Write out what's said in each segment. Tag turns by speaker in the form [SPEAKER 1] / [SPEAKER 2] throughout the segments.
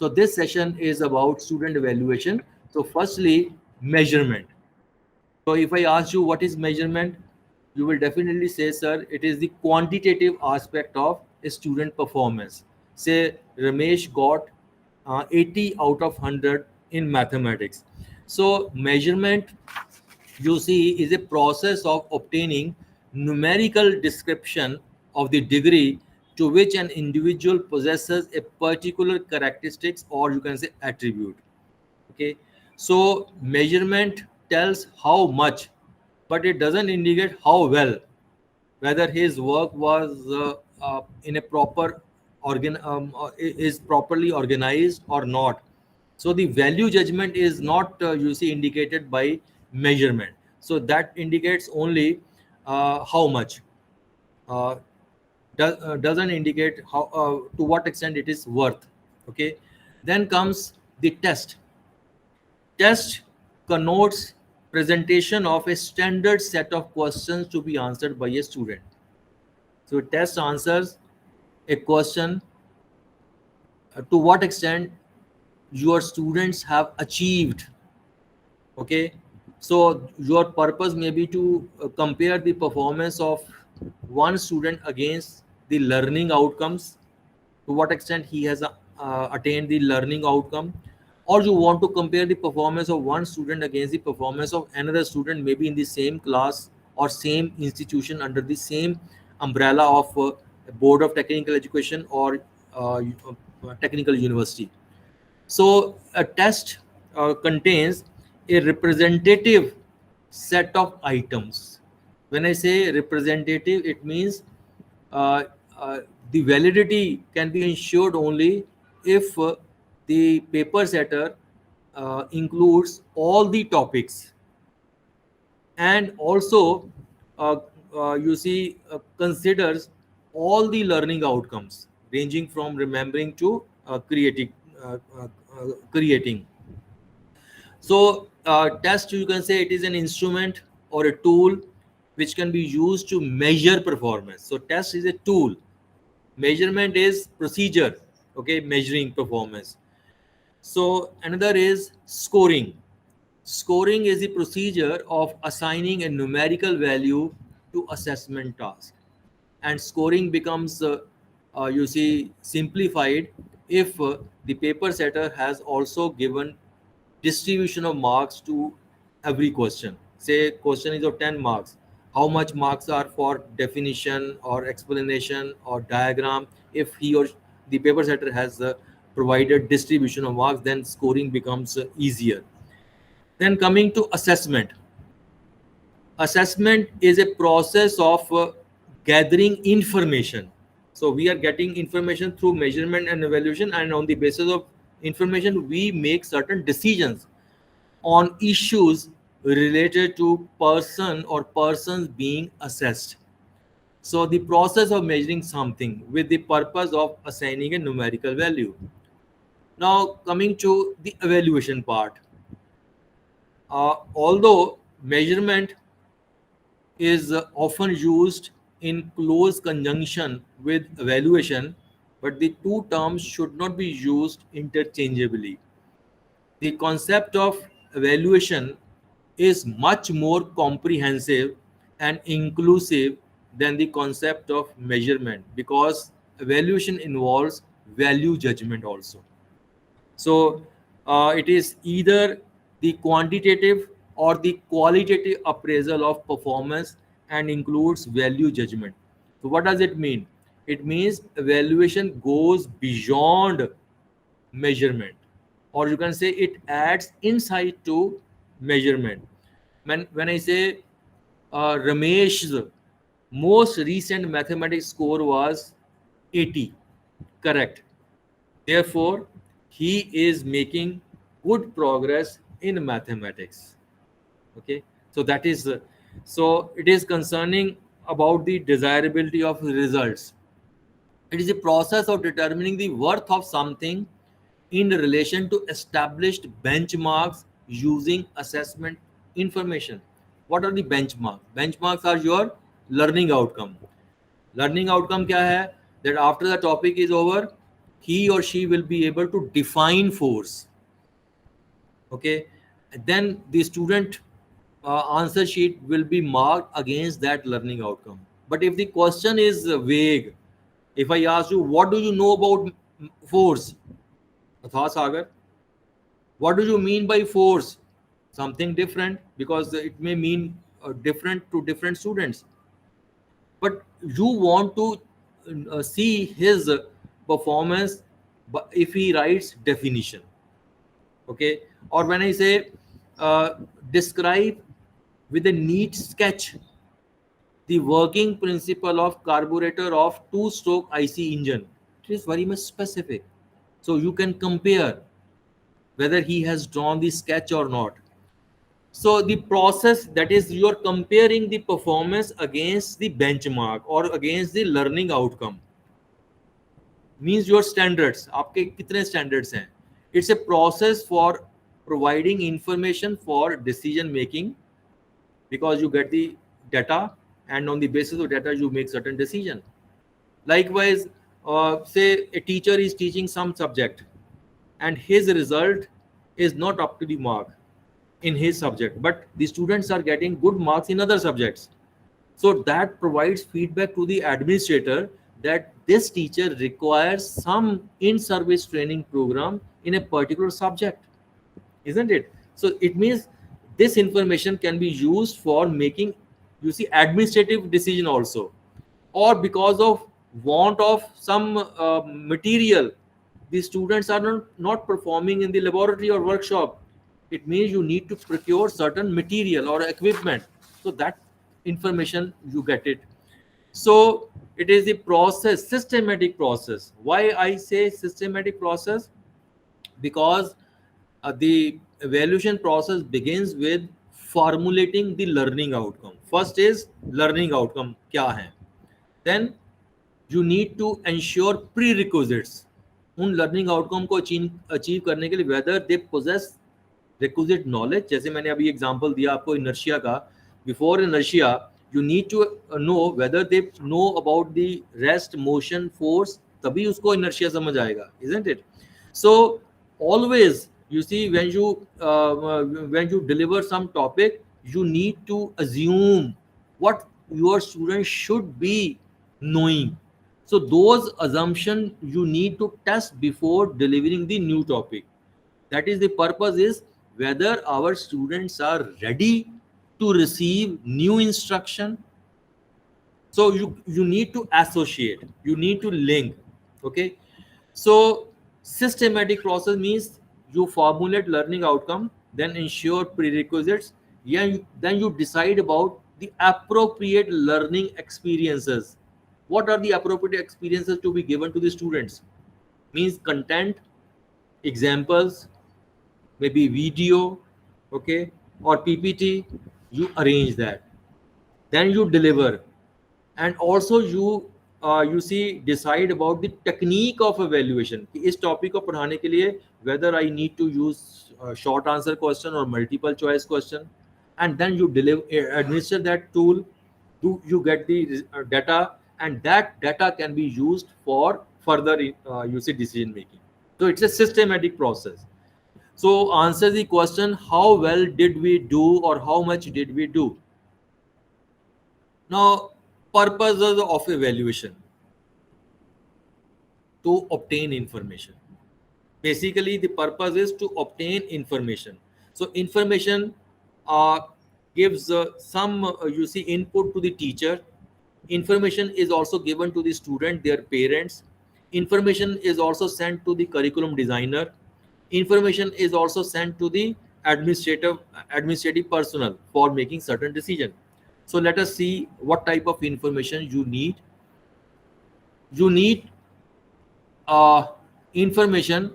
[SPEAKER 1] So this session is about student evaluation. So firstly, measurement. So if I ask you what is measurement, you will definitely say, sir, it is the quantitative aspect of a student performance. Say Ramesh got 80 out of 100 in mathematics. So measurement, you see, is a process of obtaining numerical description of the degree to which an individual possesses a particular characteristics, or you can say attribute. Okay, so measurement tells how much, but it doesn't indicate how well, whether his work was in a proper is properly organized or not. So the value judgment is not you see indicated by measurement. So that indicates only how much, uh, doesn't indicate how to what extent it is worth. Okay, then comes the test. Test connotes presentation of a standard set of questions to be answered by a student. So test answers a question to what extent your students have achieved. Okay, so your purpose may be to compare the performance of one student against the learning outcomes, to what extent he has attained the learning outcome, or you want to compare the performance of one student against the performance of another student, maybe in the same class or same institution under the same umbrella of board of technical education or technical university. So a test contains a representative set of items. When I say representative, it means uh, uh, the validity can be ensured only if the paper setter includes all the topics, and also uh, you see considers all the learning outcomes ranging from remembering to uh, uh, creating. So test, you can say, it is an instrument or a tool which can be used to measure performance. So test is a tool, measurement is procedure. Okay, measuring performance. So another is scoring. Scoring is the procedure of assigning a numerical value to assessment task, and scoring becomes you see simplified if the paper setter has also given distribution of marks to every question. Say question is of 10 marks, how much marks are for definition or explanation or diagram. If he or the paper setter has provided distribution of marks, then scoring becomes easier. Then coming to assessment. Assessment is a process of gathering information. So we are getting information through measurement and evaluation, and on the basis of information we make certain decisions on issues related to person or persons being assessed. So the process of measuring something with the purpose of assigning a numerical value. Now coming to the evaluation part. Although measurement is often used in close conjunction with evaluation, but the two terms should not be used interchangeably. The concept of evaluation is much more comprehensive and inclusive than the concept of measurement, because evaluation involves value judgment also. So it is either the quantitative or the qualitative appraisal of performance and includes value judgment. So what does it mean? It means evaluation goes beyond measurement, or you can say it adds insight to measurement. When I say Ramesh's most recent mathematics score was 80, correct. Therefore, he is making good progress in mathematics. Okay, so that is so it is concerning about the desirability of results. It is a process of determining the worth of something in relation to established benchmarks using assessment information. What are the benchmarks? Benchmarks are your learning outcome. Learning outcome क्या है? That after the topic is over, he or she will be able to define force. Okay, then the student answer sheet will be marked against that learning outcome. But if the question is vague, if I ask you, what do you know about force? Atha Sagar, what do you mean by force? Something different, because it may mean different to different students. But you want to see his performance, but if he writes definition, okay, or when I say describe with a neat sketch the working principle of carburetor of two-stroke IC engine, it is very much specific, so you can compare whether he has drawn the sketch or not. So the process, that is, you are comparing the performance against the benchmark or against the learning outcome, means your standards, आपके कितने standards हैं. It's a process for providing information for decision making, because you get the data and on the basis of data you make certain decision. Likewise, say a teacher is teaching some subject and his result is not up to the mark in his subject, but the students are getting good marks in other subjects. So that provides feedback to the administrator that this teacher requires some in-service training program in a particular subject, isn't it? So it means this information can be used for making, you see, administrative decision also, or because of want of some material, the students are not performing in the laboratory or workshop. It means you need to procure certain material or equipment, so that information you get it. So it is the process, systematic process. Why I say systematic process? Because the evaluation process begins with formulating the learning outcome. First is learning outcome क्या है, then you need to ensure prerequisites, उन learning outcome को achieve करने के लिए, whether they possess requisite knowledge. जैसे मैंने अभी एग्जांपल दिया आपको इनर्शिया का, before inertia you need to know whether they know about the rest motion force, तभी उसको इनर्शिया समझ आएगा, isn't it? So always you see, when you deliver some topic, you need to assume what your students should be knowing. So those assumptions you need to test before delivering the new topic. That is the purpose, is whether our students are ready to receive new instruction. So you need to associate, you need to link. Okay, so systematic process means you formulate learning outcome, then ensure prerequisites, then you decide about the appropriate learning experiences. What are the appropriate experiences to be given to the students? Means content, examples, maybe video, okay, or PPT. You arrange that, then you deliver, and also you see decide about the technique of evaluation. इस topic को पढ़ाने के लिए whether I need to use short answer question or multiple choice question, and then you administer that tool. You get the data, and that data can be used for further you see decision making. So it's a systematic process. So answer the question, how well did we do or how much did we do? Now, purposes of evaluation: to obtain information. Basically, the purpose is to obtain information. So information gives some you see input to the teacher. Information is also given to the student, their parents. Information is also sent to the curriculum designer. Information is also sent to the administrative personnel for making certain decision. So let us see what type of information you need. You need information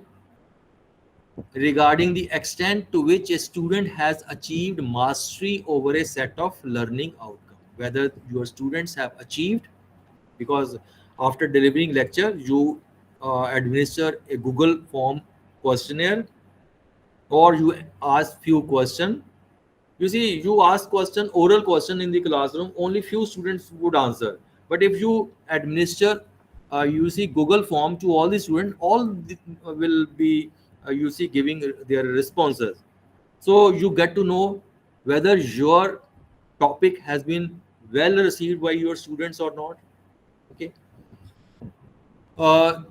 [SPEAKER 1] regarding the extent to which a student has achieved mastery over a set of learning outcome. Whether your students have achieved, because after delivering lecture, you administer a Google form questionnaire, or you ask few questions. You see, you ask question, oral question in the classroom, only few students would answer. But if you administer you see Google form to all the students, all will be you see giving their responses. So you get to know whether your topic has been well received by your students or not. Okay. uh,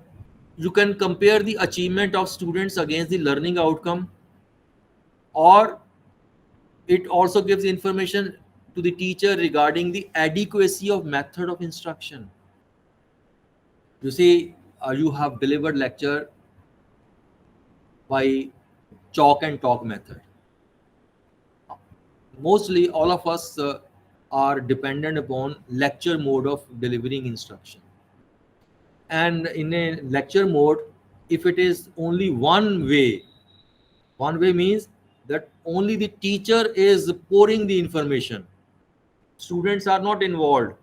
[SPEAKER 1] you can compare the achievement of students against the learning outcome, or it also gives information to the teacher regarding the adequacy of method of instruction. You see, you have delivered lecture by chalk and talk method. Mostly all of us are dependent upon lecture mode of delivering instruction. And in a lecture mode, if it is only one way means that only the teacher is pouring the information, students are not involved.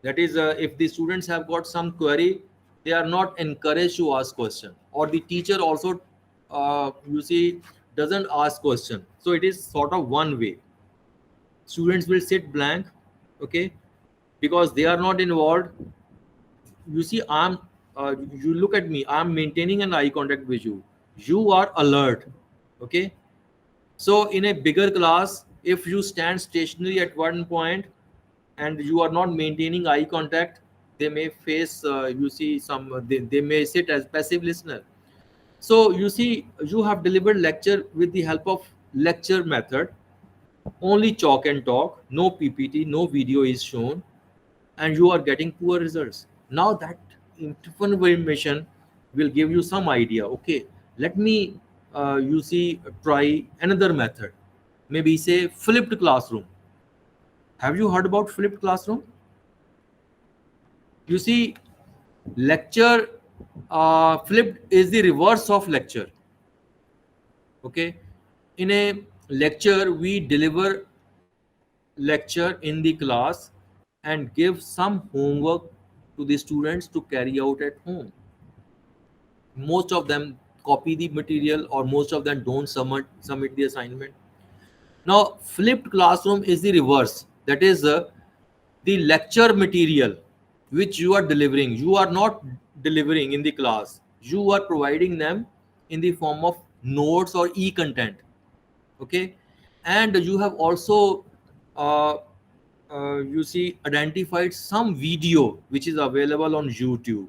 [SPEAKER 1] That is, if the students have got some query, they are not encouraged to ask question, or the teacher also you see doesn't ask question. So it is sort of one way. Students will sit blank, okay, because they are not involved. You see, you look at me, I'm maintaining an eye contact with you, you are alert, okay. So in a bigger class, if you stand stationary at one point and you are not maintaining eye contact, they may face you see some they may sit as passive listener. So you see, you have delivered lecture with the help of lecture method, only chalk and talk, no PPT, no video is shown, and you are getting poor results. Now that information will give you some idea. Okay, let me you see try another method. Maybe say flipped classroom. Have you heard about flipped classroom? You see, lecture flipped is the reverse of lecture. Okay, in a lecture we deliver lecture in the class and give some homework to the students to carry out at home. Most of them copy the material, or most of them don't submit the assignment. Now flipped classroom is the reverse. That is, the lecture material which you are delivering, you are not delivering in the class, you are providing them in the form of notes or e-content. Okay, and you have also uh, you see identified some video which is available on YouTube,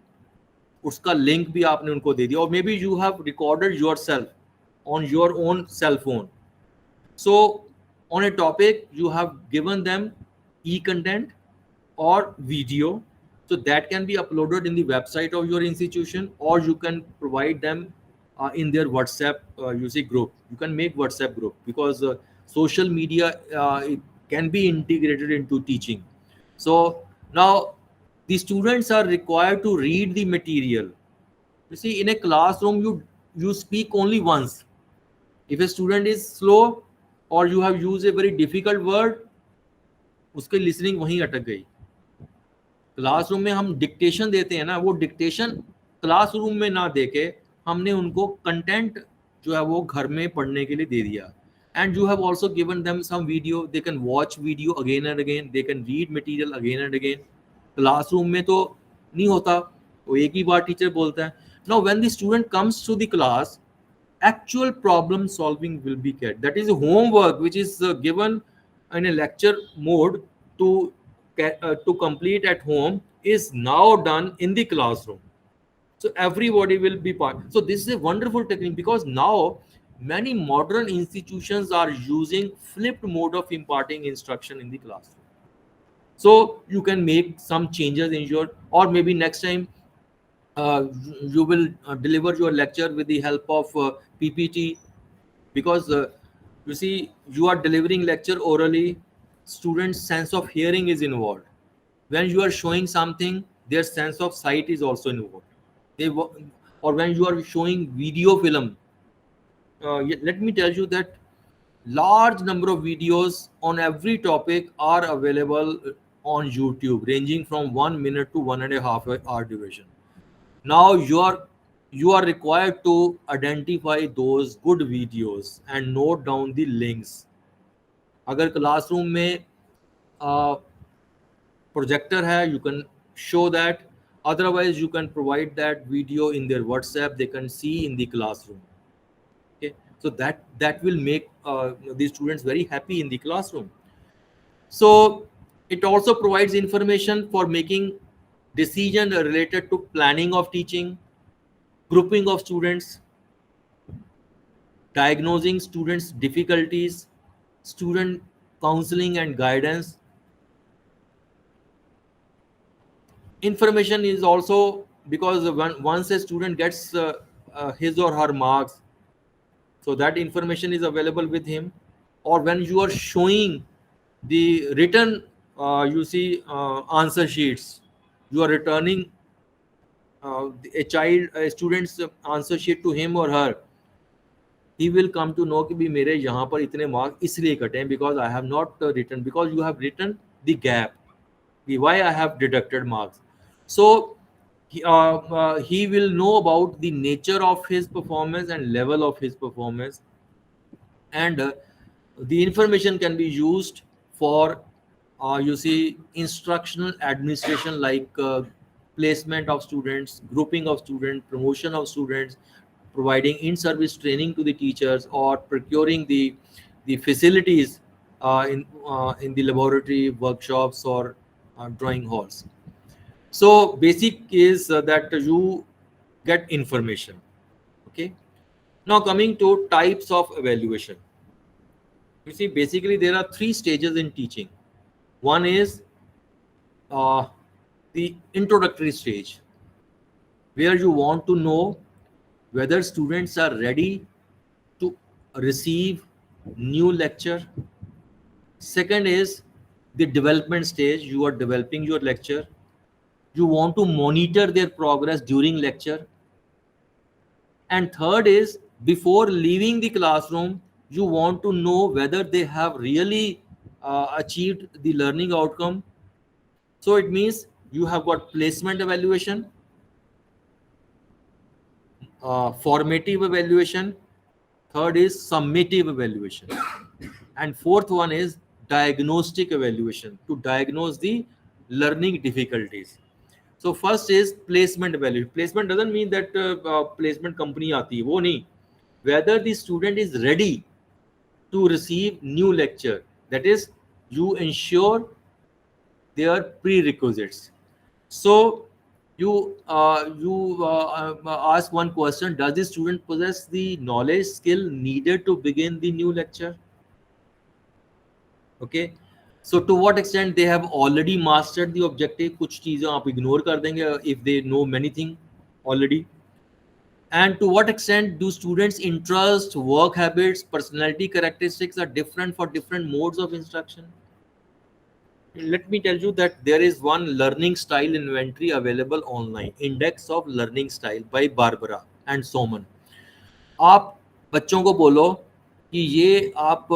[SPEAKER 1] उसका link भी आपने उनको दे दिया, और maybe you have recorded yourself on your own cell phone. So on a topic you have given them e-content or video, so that can be uploaded in the website of your institution, or you can provide them in their WhatsApp you see group. You can make WhatsApp group, because social media it can be integrated into teaching. So now the students are required to read the material. You see, in a classroom you speak only once. If a student is slow, or you have used a very difficult word, उसके listening वहीं अटक गई. Classroom में हम dictation देते हैं ना, वो डिक्टेशन क्लासरूम में ना देके हमने उनको कंटेंट जो है वो घर में पढ़ने के लिए दे दिया. And you have also given them some video, they can watch video again and again, they can read material again and again. Classroom में तो नहीं होता, वो एक ही बार टीचर बोलता है. Now when the student comes to the class, actual problem solving will be kept. That is homework which is given in a lecture mode to complete at home is now done in the classroom. So everybody will be part. So this is a wonderful technique, because now many modern institutions are using flipped mode of imparting instruction in the classroom. So you can make some changes in your, or maybe next time uh, you will deliver your lecture with the help of PPT, because you see, you are delivering lecture orally, students sense of hearing is involved. When you are showing something, their sense of sight is also involved. Or when you are showing video film, let me tell you that large number of videos on every topic are available on YouTube, ranging from 1 minute to 1.5 hour duration. Now you are required to identify those good videos and note down the links. अगर classroom में projector है, you can show that. Otherwise, you can provide that video in their WhatsApp. They can see in the classroom. Okay, so that will make the students very happy in the classroom. So it also provides information for making decision related to planning of teaching, grouping of students, diagnosing students' difficulties, student counseling and guidance. Information is also, because once a student gets his or her marks, so that information is available with him. Or when you are showing the written answer sheets, you are returning a student's answer sheet to him or her, he will come to know कि भी मेरे यहाँ पर इतने marks इसलिए कटे हैं, because I have not written, because you have written the gap, why I have deducted marks. So he will know about the nature of his performance and level of his performance, and the information can be used for instructional administration, like placement of students, grouping of students, promotion of students, providing in-service training to the teachers, or procuring the facilities in the laboratory, workshops, or drawing halls. So basic is that you get information. Okay, now coming to types of evaluation. You see, basically there are three stages in teaching. One is uh, the introductory stage, where you want to know whether students are ready to receive new lecture. Second is the development stage. You are developing your lecture. You want to monitor their progress during lecture. And third is, before leaving the classroom, you want to know whether they have really achieved the learning outcome. So it means you have got placement evaluation, formative evaluation, third is summative evaluation, and fourth one is diagnostic evaluation, to diagnose the learning difficulties. So first is placement evaluation. Placement doesn't mean that placement company aati hai, wo nahi. Whether the student is ready to receive new lecture, that is, you ensure their prerequisites. So you ask one question: does the student possess the knowledge skill needed to begin the new lecture? Okay, so to what extent they have already mastered the objective? कुछ चीजें आप ignore कर देंगे if they know many things already. And to what extent do students' interest, work habits, personality characteristics are different for different modes of instruction? Let me tell you that there is one learning style inventory available online, Index of Learning Style by Barbara and Soman. आप बच्चों को बोलो कि ये आप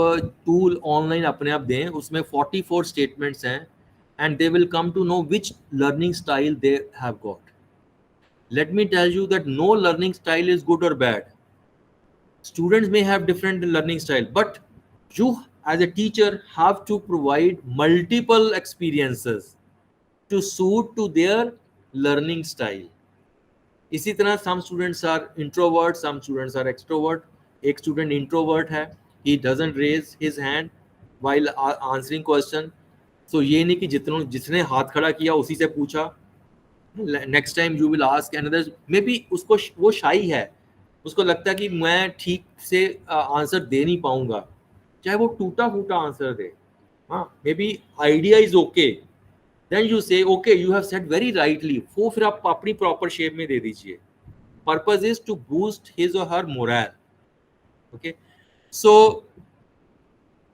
[SPEAKER 1] tool online अपने आप दें, उसमें 44 स्टेटमेंट्स हैं, and they will come to know which learning style they have got. Let me tell you that no learning style is good or bad. Students may have different learning style, but you as a teacher have to provide multiple experiences to suit to their learning style. इसी तरह some students are introvert, some students are extrovert. एक student introvert है, he doesn't raise his hand while answering question. So ये नहीं कि जिसने हाथ खड़ा किया उसी से पूछा. Next time you will ask another. Maybe उसको वो shy है, उसको लगता है कि मैं ठीक से आंसर दे नहीं पाऊंगा, चाहे वो टूटा फूटा आंसर दे. हाँ, maybe idea is okay. Then you say, okay, you have said very rightly. वो फिर आप अपनी proper shape में दे दीजिए. Purpose is to boost his or her morale. Okay, so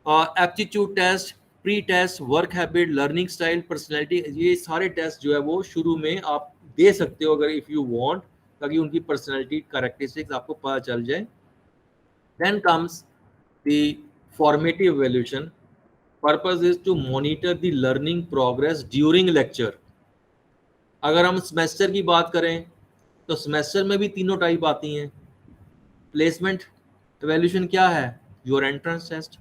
[SPEAKER 1] aptitude test, pre-test, work habit, learning style, personality, ये सारे test जो है वो शुरू में आप दे सकते हो अगर if you want, ताकि उनकी personality characteristics आपको पता चल जाए. Then comes the formative evaluation. Purpose is to monitor the learning progress during lecture. अगर हम सेमेस्टर की बात करें तो सेमेस्टर में भी तीनों टाइप आती हैं. प्लेसमेंट एवेल्यूशन क्या है? योर एंट्रेंस टेस्ट,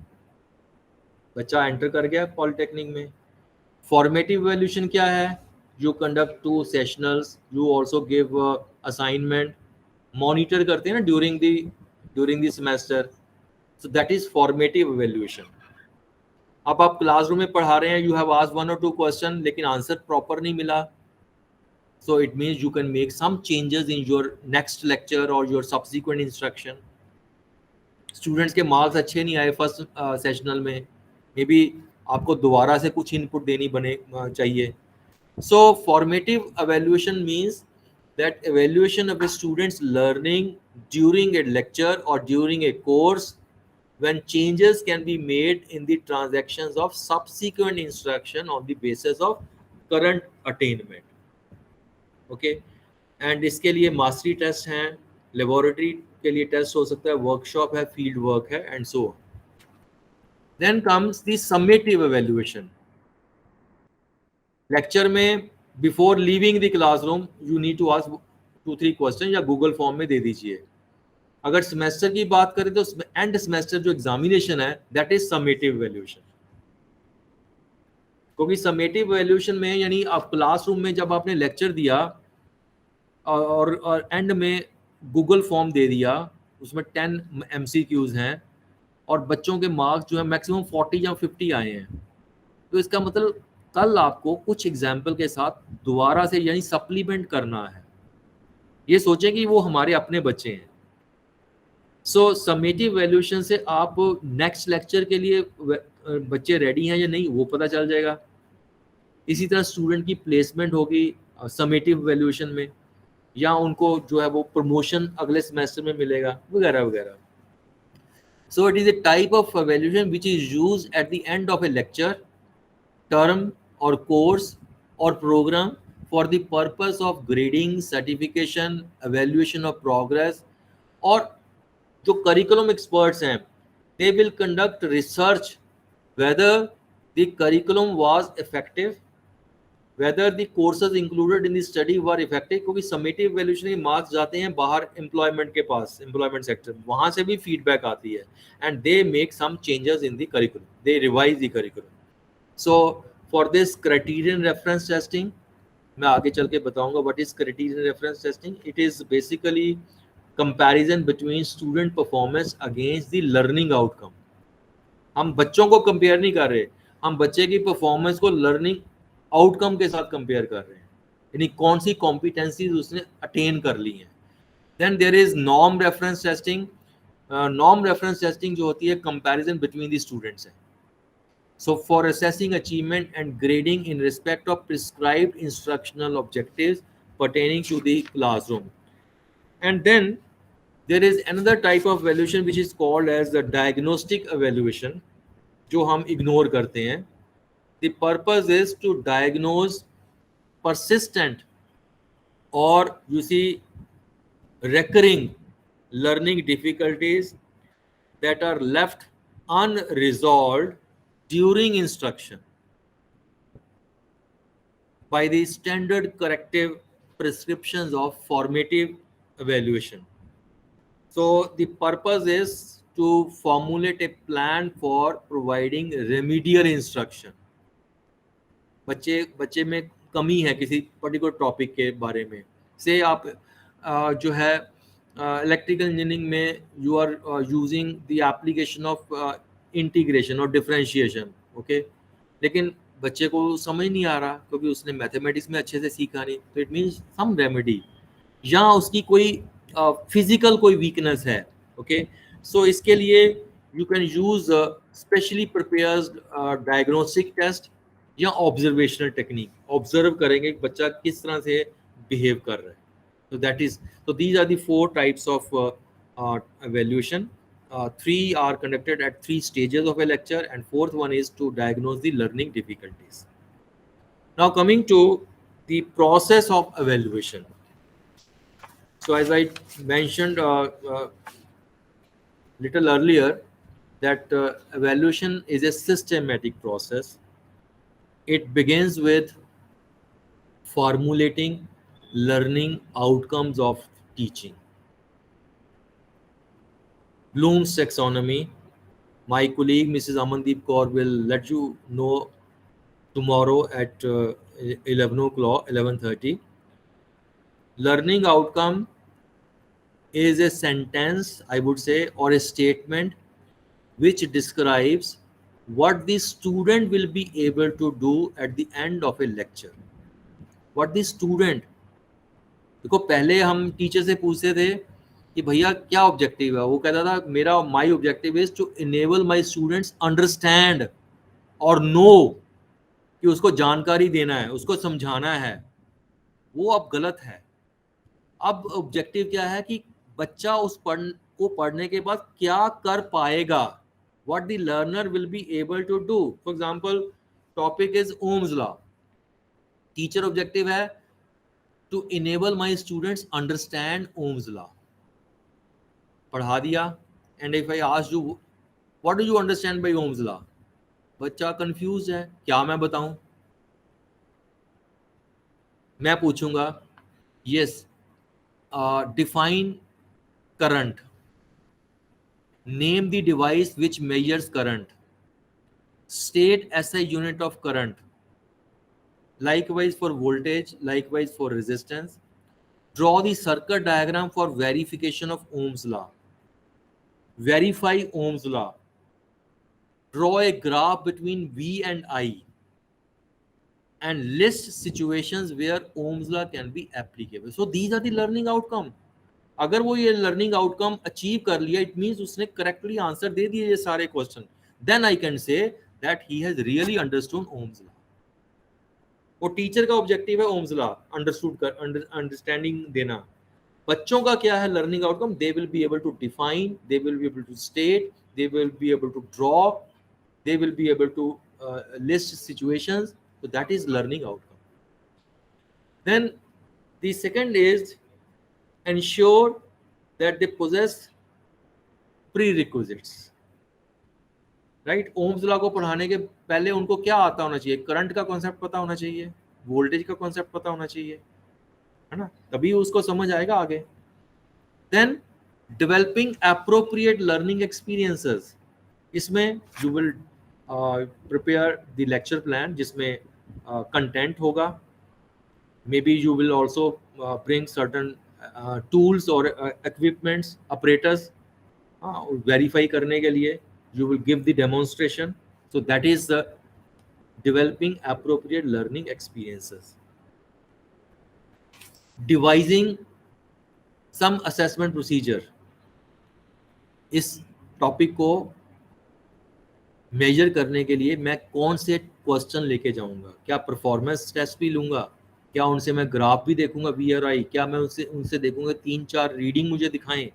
[SPEAKER 1] बच्चा एंटर कर गया पॉलिटेक्निक में. फॉर्मेटिव एवेल्यूशन क्या है? you conduct 2 sessionals, you also give assignment, monitor करते हैं ना during the semester. So that is formative evaluation. अब आप क्लासरूम में पढ़ा रहे हैं, you have asked 1 or 2 question लेकिन आंसर प्रॉपर नहीं मिला, so it means you can make some changes in your next lecture or your subsequent instruction. Students के मार्क्स अच्छे नहीं आए फर्स्ट सेशनल में, मे बी आपको दोबारा से कुछ इनपुट देनी चाहिए. So formative evaluation means that evaluation of a student's learning during a lecture or during a course when changes can be made in the transactions of subsequent instruction on the basis of current attainment. Okay, and इसके लिए mastery test हैं, laboratory के लिए test हो सकता है, workshop है, field work है, and so on. Then comes the summative evaluation. Lecture में before leaving the classroom you need to ask 2-3 question या गूगल फॉर्म में दे दीजिए. अगर सेमेस्टर की बात करें तो एंड सेमेस्टर जो एग्जामिनेशन है दैट इज समेटिव एवेल्युएशन. क्योंकि समेटिव एवेल्युएशन में यानी आप क्लासरूम में जब आपने लेक्चर दिया और एंड में गूगल फॉर्म दे दिया, उसमें 10 MCQs हैं और बच्चों के मार्क्स जो है मैक्सिमम 40 या 50 आए हैं, तो इसका मतलब कल आपको कुछ एग्जाम्पल के साथ दोबारा से यानी सप्लीमेंट करना है. ये सोचें कि वो हमारे अपने बच्चे हैं. सो समेटिव वैल्यूएशन से आप नेक्स्ट लेक्चर के लिए बच्चे रेडी हैं या नहीं वो पता चल जाएगा. इसी तरह स्टूडेंट की प्लेसमेंट होगी समेटिव वैल्यूएशन में, या उनको जो है वो प्रमोशन अगले सेमेस्टर में मिलेगा वगैरह वगैरह. So it is a type of valuation which is used at the end of A lecture, term or course or program for the purpose of grading, certification, evaluation of progress. और जो curriculum experts हैं they will conduct research whether the curriculum was effective, whether the courses included in the study were effective. क्योंकि summative evaluation के marks जाते हैं बाहर employment के पास, employment sector, वहाँ से भी feedback आती है and they make some changes in the curriculum, they revise the curriculum. So for this criterion reference testing, मैं आगे चल के बताऊंगा what is criterion reference testing. It is basically comparison between student performance against the learning outcome. हम बच्चों को compare नहीं कर रहे, हम बच्चे की परफॉर्मेंस को लर्निंग आउटकम के साथ कंपेयर कर रहे हैं, यानी कौन सी कॉम्पिटेंसीज उसने अटेन कर ली हैं. Then there is norm reference testing. Norm reference testing जो होती है कंपैरिजन बिटवीन द स्टूडेंट्स है. So for assessing achievement and grading in respect of prescribed instructional objectives pertaining to the classroom. And then there is another type of evaluation which is called as the diagnostic evaluation, जो हम ignore करते हैं. The purpose is to diagnose persistent or you see recurring learning difficulties that are left unresolved during instruction by the standard corrective prescriptions of formative evaluation. So the purpose is to formulate a plan for providing remedial instruction. बच्चे में कमी है किसी particular topic के बारे में, से आप जो है इलेक्ट्रिकल इंजीनियरिंग में you are using the application of integration और डिफरेंशिएशन, ओके, लेकिन बच्चे को समझ नहीं आ रहा क्योंकि उसने मैथमेटिक्स में अच्छे से सीखा नहीं, तो इट मीन्स सम रेमेडी, या उसकी कोई फिजिकल कोई वीकनेस है, ओके. सो इसके लिए you can use specially prepared diagnostic test या ऑब्जर्वेशनल टेक्निक. ऑब्जर्व करेंगे कि बच्चा किस तरह से बिहेव कर रहा है. तो दैट इज, तो these are the 4 types of evaluation. 3 are conducted at 3 stages of a lecture and 4th one is to diagnose the learning difficulties. Now coming to the process of evaluation. So as I mentioned little earlier that evaluation is a systematic process. It begins with formulating learning outcomes of teaching. Bloom's taxonomy. My colleague Mrs. Amandeep Kaur will let you know tomorrow at o'clock, 11:30. Learning outcome is a sentence, I would say, or a statement which describes what the student will be able to do at the end of a lecture. What the student, देखो पहले हम teacher से पूछते थे कि भैया क्या objective है, वो कहता था मेरा my objective is to enable my students understand और नो, कि उसको जानकारी देना है, उसको समझाना है। वो अब गलत है। अब ऑब्जेक्टिव क्या है कि बच्चा उस को पढ़ने के बाद क्या कर पाएगा, what the learner will be able to do. For example, topic is Ohm's law. Teacher objective है to enable my students understand Ohm's law. पढ़ा दिया, and if I ask you what do you understand by Ohm's law, बच्चा confused है, क्या मैं बताऊं? मैं पूछूंगा yes, define current, name the device which measures current, state SI unit of current, likewise for voltage, likewise for resistance. Draw the circuit diagram for verification of Ohm's law. Verify Ohm's law. Draw a graph between V and I. And list situations where Ohm's law can be applicable. So these are the learning outcome. अगर वो ये learning outcome achieve कर लिया, it means उसने correctly answer दे दिए ये सारे question. Then I can say that he has really understood Ohm's law. वो टीचर का ऑब्जेक्टिव है ओम्स लॉ अंडरस्टैंडिंग देना। बच्चों का क्या है learning outcome? They will be able to define, they will be able to state, they will be able to draw, they will be able to list situations. So that is learning outcome. Then the second is ensure that they possess prerequisites. Right, Ohm's law को पढ़ाने के पहले उनको क्या आता होना चाहिए? Current का कॉन्सेप्ट पता होना चाहिए, वोल्टेज का कॉन्सेप्ट पता होना चाहिए, है ना, तभी उसको समझ आएगा आगे. Then developing appropriate learning experiences. इसमें you will prepare the lecture plan जिसमें कंटेंट होगा. Maybe you will also bring certain tools और इक्विपमेंट्स, ऑपरेटर्स वेरीफाई करने के लिए. You will give the demonstration. So that is developing appropriate learning experiences. Devising some assessment procedure. इस topic को major करने के लिए मैं कौन से क्वेश्चन लेके जाऊंगा? क्या परफॉर्मेंस टेस्ट भी लूंगा? क्या उनसे मैं ग्राफ भी देखूंगा वी आर आई? क्या मैं उनसे देखूंगा 3-4 रीडिंग मुझे दिखाएं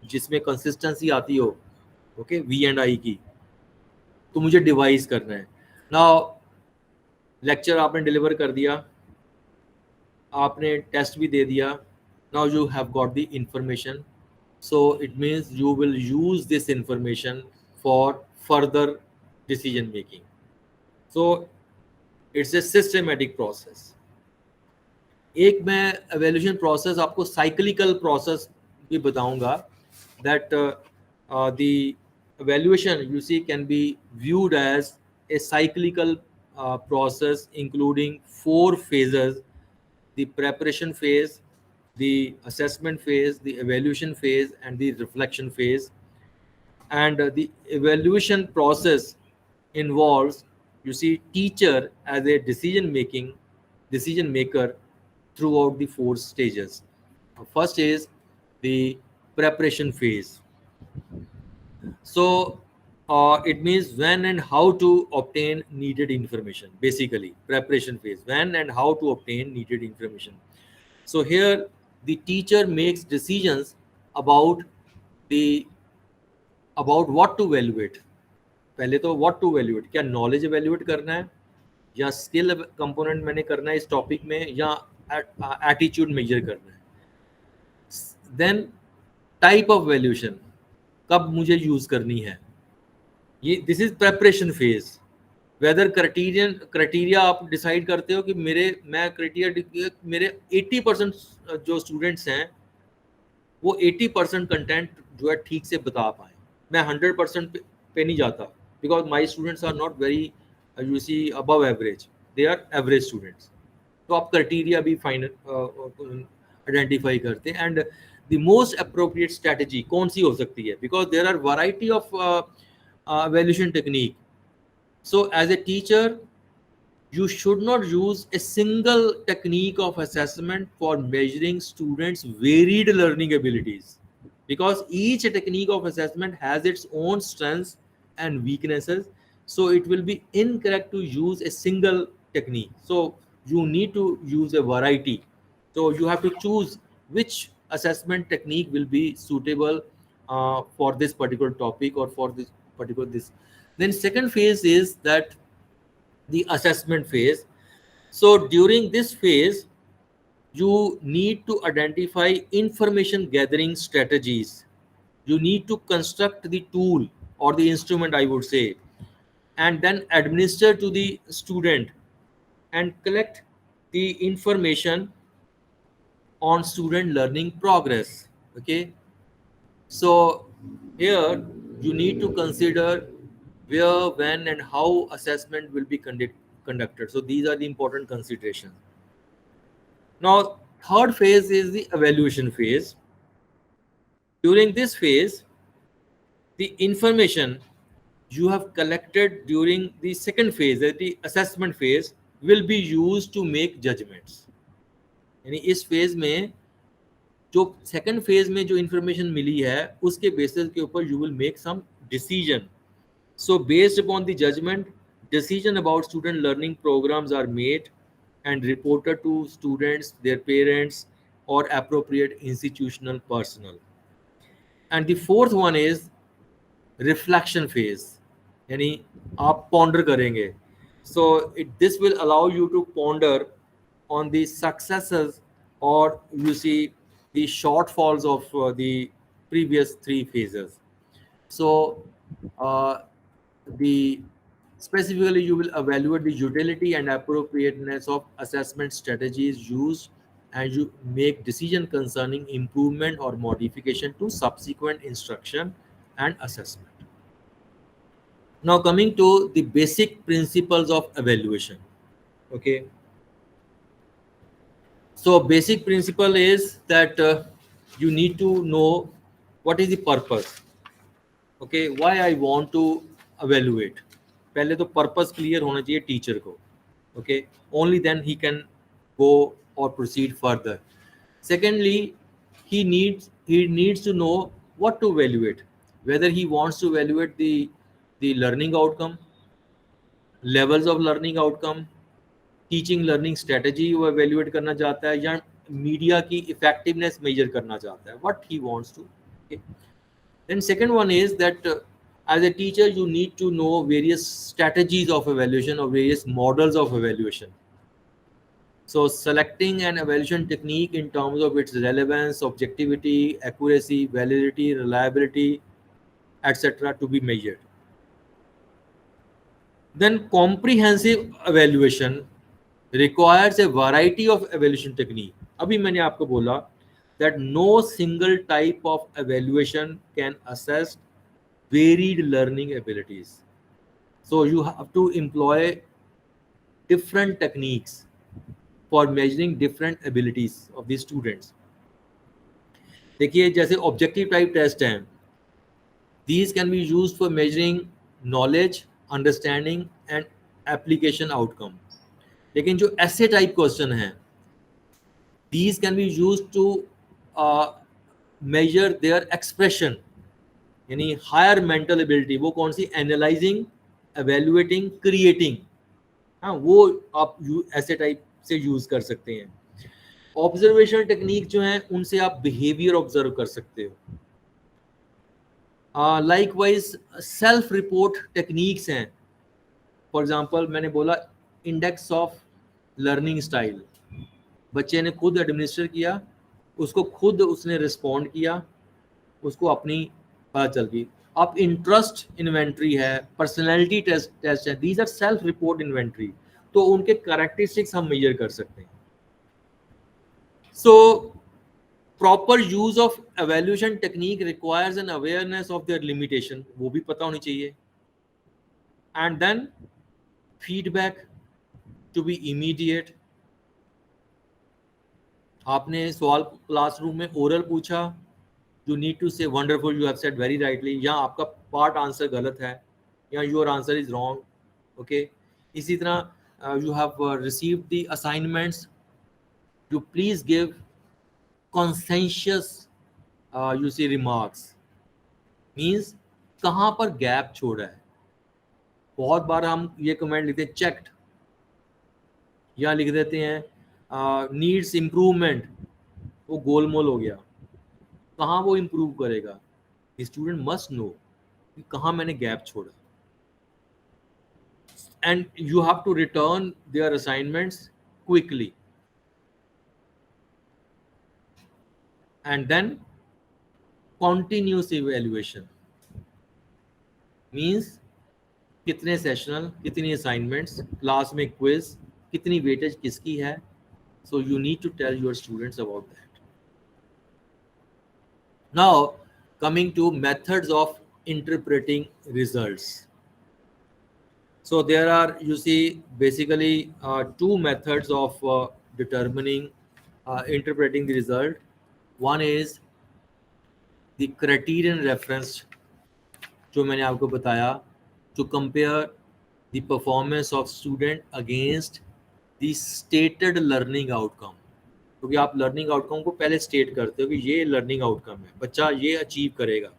[SPEAKER 1] जिसमें कंसिस्टेंसी आती हो, ओके, वी एंड आई की? तो मुझे डिवाइस करना है. नाउ लेक्चर आपने डिलीवर कर दिया, आपने टेस्ट भी दे दिया. Now you have got the information, so it means you will use this information for further decision making. So it's a systematic process. एक मैं एवेल्यूशन प्रोसेस आपको साइक्लिकल प्रोसेस भी बताऊंगा. That the evaluation you see can be viewed as a cyclical process including 4 phases: the preparation phase, the assessment phase, the evaluation phase, and the reflection phase. And the evaluation process involves, you see, teacher as a decision maker throughout the 4 stages. First is the preparation phase. So it means when and how to obtain needed information. Basically, preparation phase, when and how to obtain needed information. So here the teacher makes decisions about what to evaluate. पहले तो what to evaluate, क्या knowledge evaluate करना है या skill component मैंने करना है इस टॉपिक में, या attitude measure करना है. Then type of evaluation, कब मुझे यूज करनी है, ये this is preparation phase. Whether criteria आप डिसाइड करते हो कि मैं क्राइटेरिया मेरे 80% जो स्टूडेंट्स हैं वो 80% कंटेंट जो है ठीक से बता पाए. मैं 100% पे नहीं जाता, because my students are not very, you see, above average. They are average students. तो आप क्राइटेरिया भी फाइनल आइडेंटिफाई करते हैं and the most appropriate strategy कौन सी हो सकती है, because there are variety of evaluation technique. So as a teacher, you should not use a single technique of assessment for measuring students' varied learning abilities, because each technique of assessment has its own strengths and weaknesses. So it will be incorrect to use a single technique. So you need to use a variety. So you have to choose which assessment technique will be suitable for this particular topic or for this particular this. Then second phase is that the assessment phase. So during this phase, you need to identify information gathering strategies. You need to construct the tool or the instrument, I would say, and then administer to the student and collect the information on student learning progress. Okay, so here you need to consider where, when, and how assessment will be conducted. So these are the important considerations. Now, third phase is the evaluation phase. During this phase, the information you have collected during the second phase, the assessment phase, will be used to make judgments. यानी इस phase में जो second phase में जो information मिली है उसके basis के ऊपर you will make some decision. So based upon the judgment, decision about student learning programs are made and reported to students, their parents, or appropriate institutional personnel. And the fourth one is reflection phase. यानी आप ponder करेंगे. So this will allow you to ponder on the successes or you see the shortfalls of the previous three phases. So the specifically you will evaluate the utility and appropriateness of assessment strategies used, and you make decision concerning improvement or modification to subsequent instruction and assessment. Now coming to the basic principles of evaluation. Okay, so basic principle is that you need to know what is the purpose. Okay, why I want to evaluate. पहले तो purpose clear होना चाहिए teacher को. Okay, only then he can go or proceed further. Secondly, he needs to know what to evaluate, whether he wants to evaluate the learning outcome, levels of learning outcome, teaching learning strategy वो evaluate करना चाहता है या media की effectiveness major करना चाहता है, what he wants to. Then second one is that as a teacher you need to know various strategies of evaluation or various models of evaluation. So selecting an evaluation technique in terms of its relevance, objectivity, accuracy, validity, reliability, etc. to be measured. Then comprehensive evaluation requires a variety of evaluation technique. अभी मैंने आपको बोला that no single type of evaluation can assess varied learning abilities. So you have to employ different techniques for measuring different abilities of the students. देखिए जैसे objective type test हैं, these can be used for measuring knowledge, understanding and application outcome. लेकिन जो essay type question हैं, these can be used to measure their expression, यानी higher mental ability. वो कौन सी? Analysing, evaluating, creating. हाँ, वो आप ऐसे टाइप से यूज कर सकते हैं. ऑब्जर्वेशनल टेक्निक जो है उनसे आप बिहेवियर ऑब्जर्व कर सकते हो. लाइकवाइज सेल्फ रिपोर्ट टेक्निक्स हैं. फॉर एग्जांपल मैंने बोला इंडेक्स ऑफ लर्निंग स्टाइल, बच्चे ने खुद एडमिनिस्टर किया, उसको खुद उसने रिस्पॉन्ड किया, उसको अपनी पता चल गई. अब इंटरेस्ट इन्वेंट्री है, पर्सनैलिटी टेस्ट है, these are self report inventory. तो उनके कैरेक्टरिस्टिक्स हम मेजर कर सकते हैं. So proper use of evaluation technique requires an awareness of their limitation, वो भी पता होनी चाहिए. And then feedback, to be immediate. आपने सवाल क्लासरूम में ओरल पूछा, you need to say wonderful, you have said very rightly, यहाँ आपका पार्ट आंसर गलत है, यहाँ your answer is wrong. Okay, इसी तरह you have received the assignments, you please give conscientious you see remarks, means कहाँ पर गैप छोड़ा है। बहुत बार हम ये कमेंट लिखते हैं चेक्ड, या लिख देते हैं नीड्स इम्प्रूवमेंट, वो गोलमोल हो गया, कहाँ वो इम्प्रूव करेगा। स्टूडेंट मस्ट नो कि कहाँ मैंने गैप छोड़ा, and you have to return their assignments quickly, and then continuous evaluation means कितने सेशनल, कितनी असाइनमेंट्स, क्लास में क्विज, कितनी वेटेज किसकी है। So you need to tell your students about that. Now coming to methods of interpreting results. So there are, you see, basically two methods of determining, interpreting the result. One is the criterion reference, जो मैंने आपको बताया, to compare the performance of student against the stated learning outcome. क्योंकि आप learning outcome को पहले state करते हो कि ये लर्निंग आउटकम है, बच्चा ये अचीव करेगा.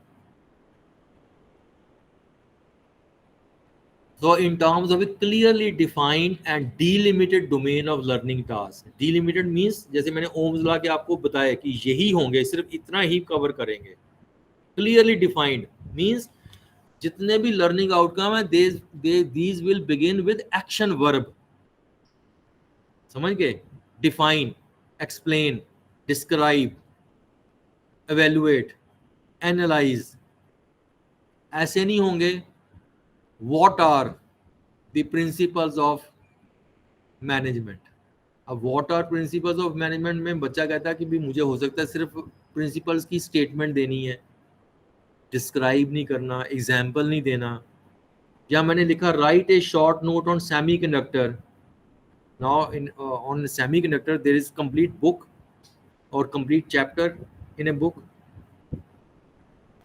[SPEAKER 1] So in terms of a clearly defined and delimited domain of learning task. Delimited means जैसे मैंने ओम्स लॉ के आपको बताया कि यही होंगे, सिर्फ इतना ही कवर करेंगे. Clearly defined means जितने भी learning outcome है, these will begin with action verb. समझ गए? Define, explain, describe, evaluate, analyze. ऐसे नहीं होंगे what are the principles of management. अब what are principles of management में बच्चा कहता है कि भी मुझे हो सकता है सिर्फ principles की statement देनी है, describe नहीं करना, example नहीं देना. या मैंने लिखा write a short note on semiconductor. Now on semiconductor there is complete book or complete chapter in a book.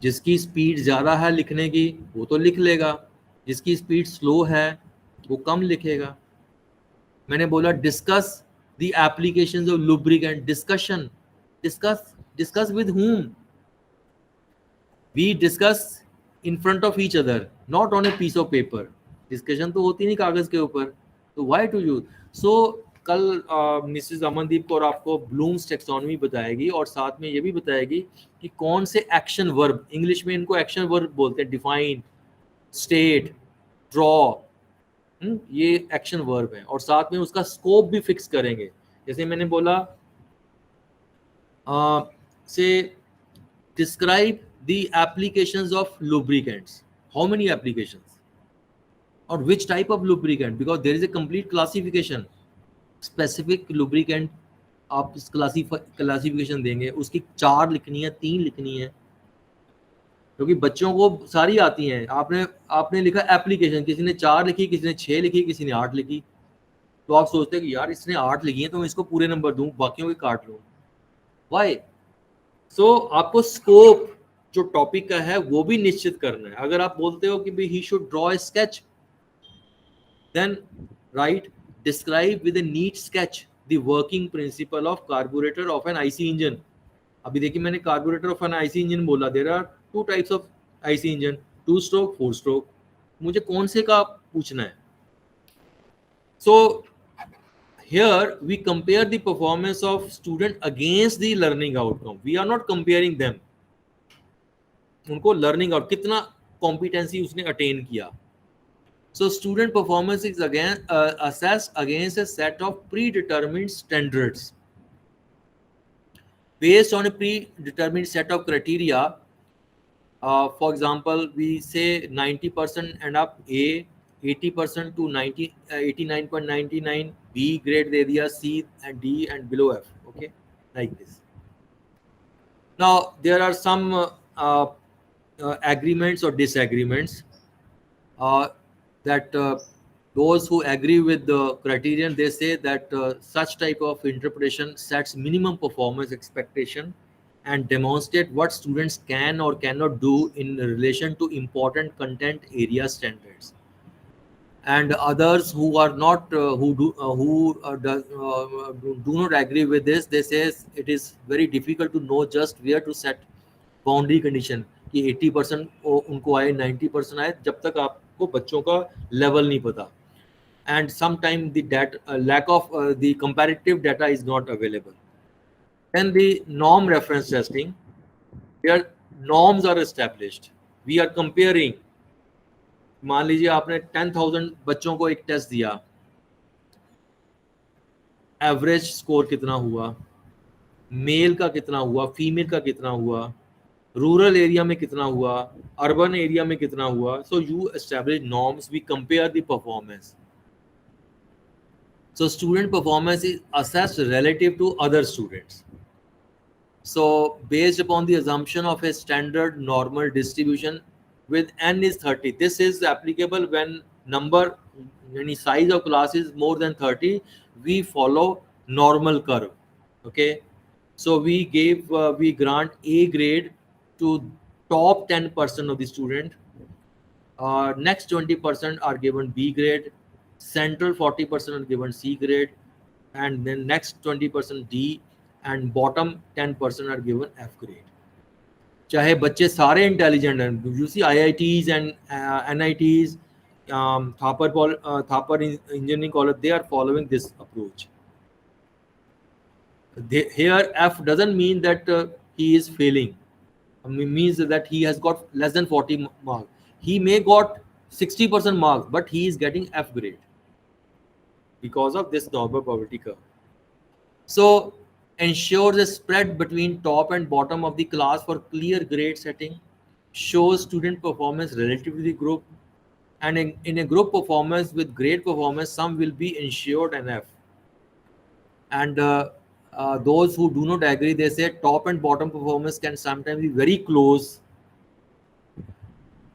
[SPEAKER 1] जिसकी स्पीड ज़्यादा है लिखने की वो तो लिख लेगा, जिसकी स्पीड स्लो है वो कम लिखेगा. मैंने बोला discuss the applications of lubricant. Discussion, discuss with whom? We discuss in front of each other, not on a piece of paper. Discussion तो होती नहीं कागज के ऊपर, तो व्हाई टू यूज. सो कल मिसेस अमनदीप कौर आपको ब्लूम्स टेक्सोनॉमी बताएगी और साथ में ये भी बताएगी कि कौन से एक्शन वर्ब, इंग्लिश में इनको एक्शन वर्ब बोलते हैं, डिफाइन, स्टेट, ड्रॉ, ये एक्शन वर्ब है. और साथ में उसका स्कोप भी फिक्स करेंगे. जैसे मैंने बोला से describe the applications of lubricants. How many applications और which type of lubricant, because there is a complete classification. Specific lubricant आप क्लासिफिकेशन देंगे, उसकी 4 लिखनी है, 3 लिखनी है, क्योंकि बच्चों को सारी आती हैं. आपने लिखा एप्लीकेशन, किसी ने 4 लिखी, किसी ने 6 लिखी, किसी ने 8 लिखी. तो आप सोचते हैं कि यार इसने 8 लिखी है तो मैं इसको पूरे नंबर दूं, बाकियों के काट लूं. वाई? सो आपको स्कोप जो टॉपिक का है वो भी निश्चित करना है. अगर आप बोलते हो कि भाई he should draw a sketch, then write describe with a neat sketch the working principle of carburettor of an IC engine. अभी देखिए मैंने carburettor of an IC engine बोला. There are 2 types of IC engine, 2 stroke, 4 stroke. मुझे कौन से का पूछना है. सो here we compare the performance of student against the learning outcome. We are not comparing them. उनको learning out कितना competency उसने attain किया. So student performance is again assessed against a set of predetermined standards based on a predetermined set of criteria. For example, we say 90% and up A, 80% to 89.99, B grade दे दिया, C and D and below F. Okay, like this. Now there are some agreements or disagreements that Those who agree with the criterion, they say that such type of interpretation sets minimum performance expectation and demonstrate what students can or cannot do in relation to important content area standards. And others who are not do not agree with this, they say it is very difficult to know just where to set boundary condition कि 80% उनको आए 90% आए जब तक आपको बच्चों का level नहीं पता. And sometimes the data, lack of the comparative data is not available. Then the norm reference testing, where norms are established. We are comparing. मान लीजिए आपने 10,000 बच्चों को एक टेस्ट दिया, एवरेज स्कोर कितना हुआ, मेल का कितना हुआ, फीमेल का कितना हुआ, रूरल एरिया में कितना हुआ, अर्बन एरिया में कितना हुआ. So you establish norms, we compare the performance. So student performance is assessed relative to other students. So based upon the assumption of a standard normal distribution with n is 30, this is applicable when number, any size of class is more than 30, we follow normal curve. Okay, so we grant A grade to top 10% of the student. Next 20% are given B grade, central 40% are given C grade, and then next 20% D, and bottom 10% are given F grade. चाहे बच्चे सारे intelligent हैं, you see IITs and NITs, Thapar Engineering College, they are following this approach. Here F doesn't mean that he is failing. Means that he has got less than 40 marks. He may got 60% marks, but he is getting F grade because of this normal probability curve. So ensure the spread between top and bottom of the class for clear grade setting, shows student performance relative to the group, and in a group performance with great performance, some will be ensured an F. And those who do not agree, they say top and bottom performance can sometimes be very close.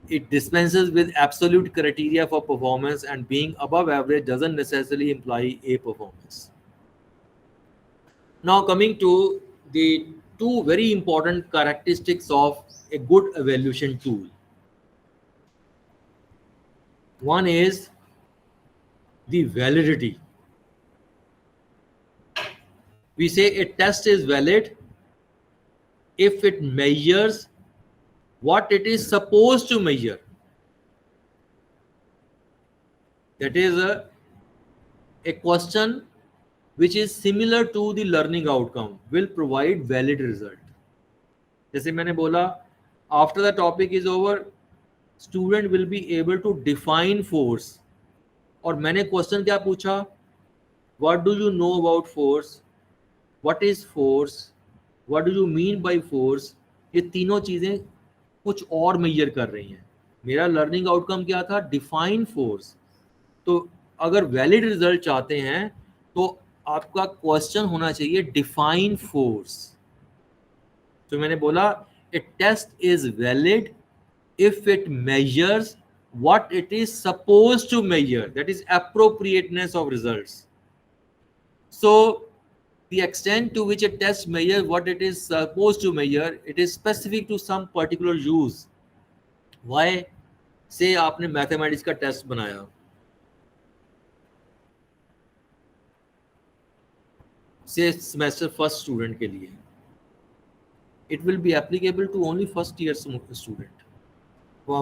[SPEAKER 1] It dispenses with absolute criteria for performance, and being above average doesn't necessarily imply A performance. Now coming to the two very important characteristics of a good evaluation tool. One is the validity. We say a test is valid if it measures what it is supposed to measure. That is a question which is similar to the learning outcome will provide valid result. जैसे मैंने बोला, after the topic is over, student will be able to define force. और मैंने question क्या पूछा? What do you know about force? What is force? What do you mean by force? ये तीनों चीजें कुछ और मेजर कर रही हैं. मेरा लर्निंग आउटकम क्या था? Define force. तो अगर वैलिड रिजल्ट चाहते हैं तो आपका क्वेश्चन होना चाहिए डिफाइन फोर्स. तो मैंने बोला a test is valid if it measures what it is supposed to measure, that is appropriateness of results. So the extent to which a test measures what it is supposed to measure, it is specific to some particular use. Why? Say आपने mathematics का test बनाया, say semester first student के लिए, it will be applicable to only first year student,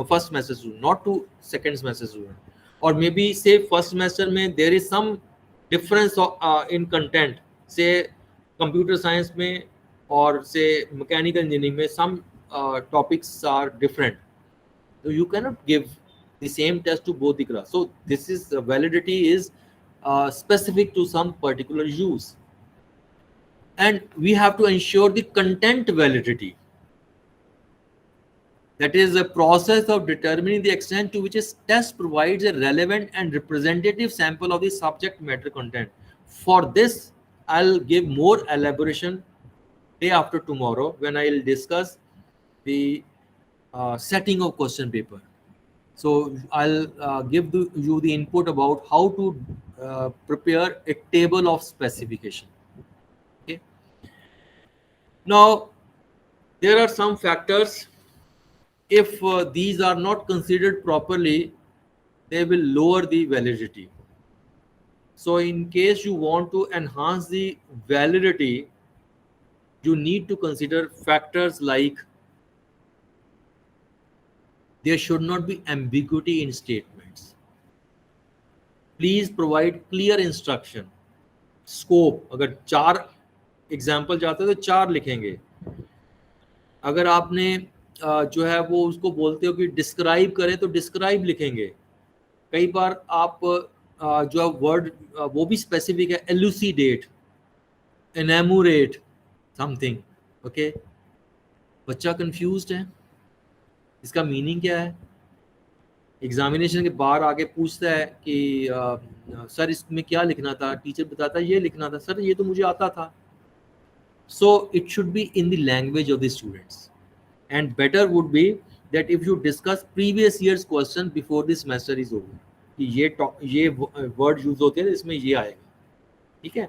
[SPEAKER 1] first semester student, not to second semester student. Or maybe say first semester में there is some difference in content, say computer science में or say mechanical engineering में some topics are different. So you cannot give the same test to both the class. So this is validity is specific to some particular use. And we have to ensure the content validity. That is a process of determining the extent to which a test provides a relevant and representative sample of the subject matter content. For this, I'll give more elaboration day after tomorrow when I'll discuss the setting of question paper. So I'll give you the input about how to prepare a table of specification. Okay. Now there are some factors. If these are not considered properly, they will lower the validity. So in case you want to enhance the validity, you need to consider factors like there should not be ambiguity in statements. Please provide clear instruction. Scope, अगर 4 example चाहते हो तो 4 लिखेंगे. अगर आपने जो है वो उसको बोलते हो कि डिस्क्राइब करें तो डिस्क्राइब लिखेंगे. कई बार आप जो वर्ड वो भी स्पेसिफिक है, एलुसिडेट, एनेमोरेट समथिंग. ओके, बच्चा कंफ्यूज्ड है, इसका मीनिंग क्या है. एग्जामिनेशन के बाहर आके पूछता है कि सर इसमें क्या लिखना था. टीचर बताता है ये लिखना था. सर ये तो मुझे आता था. So it should be in the language of the students, and better would be that if you discuss previous year's question before the semester is over, कि ये word use होते हैं इसमें ये आएगा. ठीक है.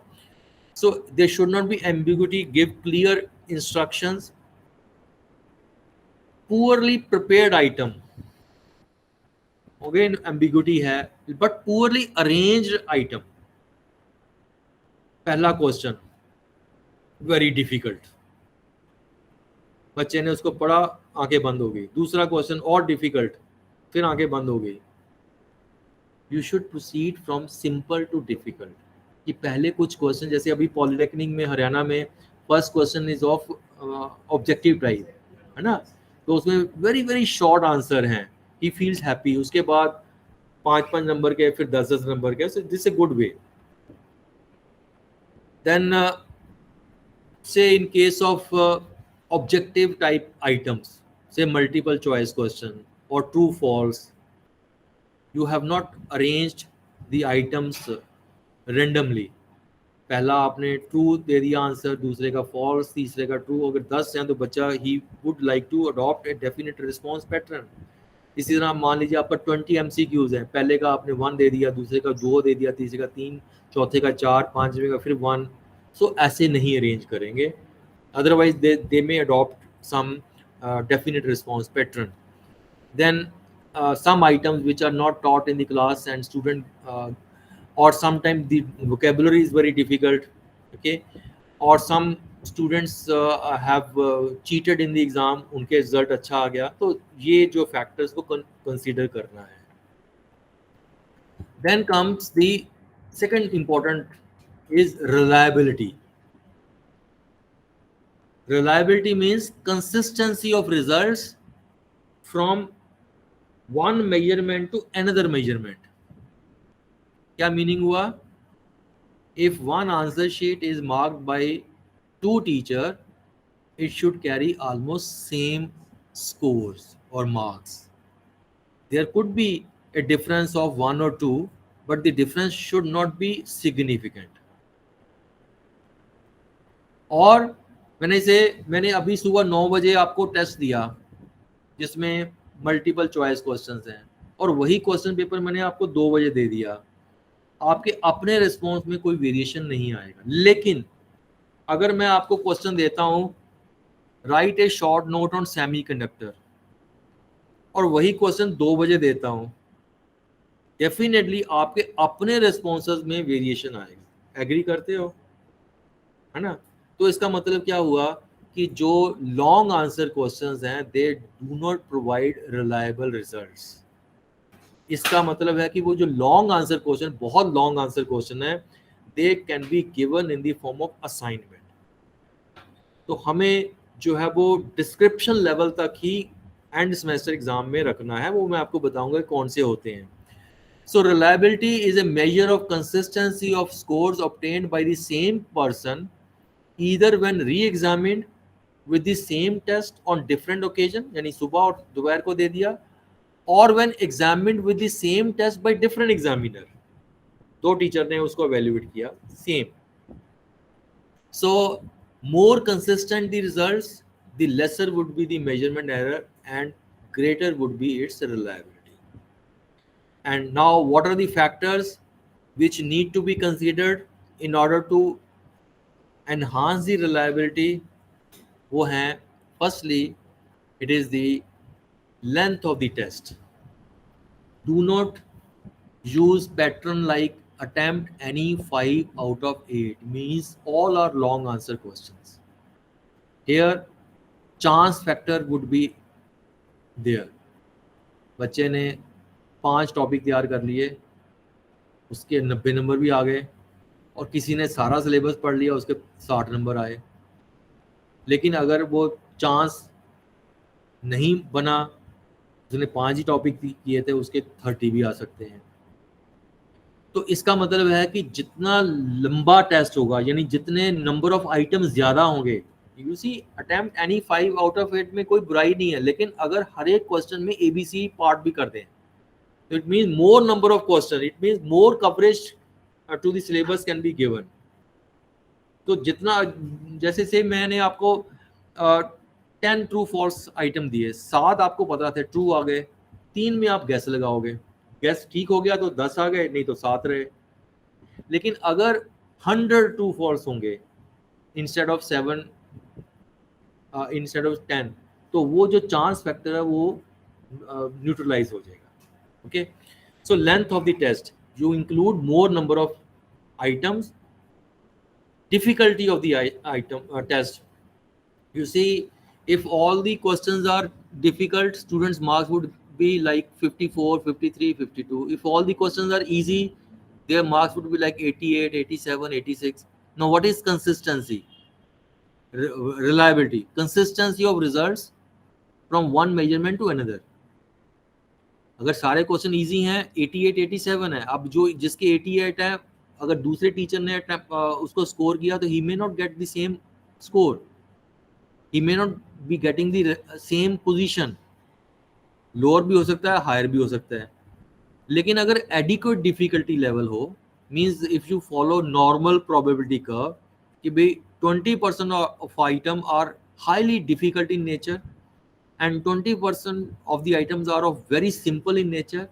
[SPEAKER 1] So there should not be ambiguity. Give clear instructions. Poorly prepared item, again ambiguity है, but poorly arranged item. पहला क्वेश्चन वेरी डिफिकल्ट, बच्चे ने उसको पढ़ा, आंखें बंद हो गई. दूसरा क्वेश्चन और डिफिकल्ट, फिर आंखें बंद हो गई. You should proceed from simple to difficult. कि पहले कुछ क्वेश्चन, जैसे अभी पॉलिटेक्निक में हरियाणा में first question is of objective type, है ना. तो उसमें वेरी वेरी शॉर्ट आंसर हैं. He feels happy. उसके बाद 5-5 नंबर के, फिर 10-10 नंबर के. This a good way. Then say in case of objective type items, say multiple choice question or true false, you have not arranged the items randomly. पहला आपने true they दिया answer, दूसरे का false, तीसरे का true. अगर 10 हैं तो बच्चा he would like to adopt a definite response pattern. इसी तरह मान लीजिए आपका 20 MCQs हैं. पहले का आपने 1 दे दिया, दूसरे का 2 दे दिया, तीसरे का 3, चौथे का 4, पांचवे का फिर 1. सो ऐसे नहीं अरेंज करेंगे. Otherwise they may adopt some definite response pattern. Then some items which are not taught in the class and student or sometimes the vocabulary is very difficult. Okay, or some students have cheated in the exam, उनके result अच्छा आ गया. तो ये जो factors को consider करना है. Then comes the second important is reliability. Reliability means consistency of results from one measurement to another measurement. क्या मीनिंग हुआ? If one answer sheet is marked by 2 teachers, it should carry almost same scores or marks. There could be a difference of 1 or 2, but the difference should not be significant. और मैंने अभी सुबह 9 बजे आपको test दिया जिसमें multiple choice questions हैं, और वही क्वेश्चन पेपर मैंने आपको 2 बजे दे दिया. आपके अपने रिस्पॉन्स में कोई वेरिएशन नहीं आएगा. लेकिन अगर मैं आपको क्वेश्चन देता हूं, right A short note on semiconductor, और वही क्वेश्चन 2 बजे देता हूं, डेफिनेटली आपके अपने रिस्पॉन्सेज में वेरिएशन आएगा. एग्री करते हो, है ना. तो इसका मतलब क्या हुआ कि जो लॉन्ग आंसर क्वेश्चंस हैं they do not provide reliable results. इसका मतलब है कि वो जो लॉन्ग आंसर क्वेश्चन, बहुत लॉन्ग आंसर क्वेश्चन है, they can be given in the form of assignment. तो हमें जो है वो डिस्क्रिप्शन लेवल तक ही एंड सेमेस्टर एग्जाम में रखना है. वो मैं आपको बताऊंगा कौन से होते हैं. So reliability is a measure of consistency of scores obtained by the same person either when re-examined with the same test on different occasion, यानी सुबह और दोपहर को दे दिया, or when examined with the same test by different examiner. 2 teacher ने उसको evaluate किया same. So more consistent the results, the lesser would be the measurement error and greater would be its reliability. And now what are the factors which need to be considered in order to enhance the reliability? वो हैं, firstly it is the length of the test. Do not use pattern like attempt any 5 out of 8, means all are long answer questions. Here chance factor would be there. बच्चे ने 5 topic तैयार कर लिए, उसके 90 number भी आ गए, और किसी ने सारा सिलेबस पढ़ लिया, उसके 60 नंबर आए. लेकिन अगर वो चांस नहीं बना, उसने 5 ही टॉपिक किए थे, उसके 30 भी आ सकते हैं. तो इसका मतलब है कि जितना लंबा टेस्ट होगा, यानी जितने नंबर ऑफ आइटम ज्यादा होंगे, you see attempt any 5 out of 8 में कोई बुराई नहीं है, लेकिन अगर हर एक क्वेश्चन में ABC पार्ट भी कर दें, तो it means more number of question, it means more coverage to the syllabus can be given. तो जितना, जैसे से मैंने आपको 10 ट्रू फॉल्स आइटम दिए, 7 आपको पता थे ट्रू आ गए, 3 में आप गैस लगाओगे, गैस ठीक हो गया तो 10 आ गए, नहीं तो 7 रहे. लेकिन अगर 100 ट्रू फॉल्स होंगे इंस्टेड ऑफ 7, इंस्टेड ऑफ 10, तो वो जो चांस फैक्टर है वो न्यूट्रलाइज हो जाएगा. Okay, so length of the test, you include more number of items. Difficulty of the item test, you see, if all the questions are difficult, students marks would be like 54, 53, 52. If all the questions are easy, their marks would be like 88, 87, 86. Now what is consistency? Reliability, consistency of results from one measurement to another. अगर सारे question easy हैं, 88, 87 है, अब जो जिसके 88 है, अगर दूसरे टीचर ने उसको स्कोर किया, तो he may not get the same score, he may not be getting the same position, lower भी हो सकता है, हायर भी हो सकता है. लेकिन अगर एडिक्वेट डिफिकल्टी लेवल हो, means if you follow normal probability curve, कि भाई 20% of item are highly difficult in nature and 20% of the items are of very simple in nature,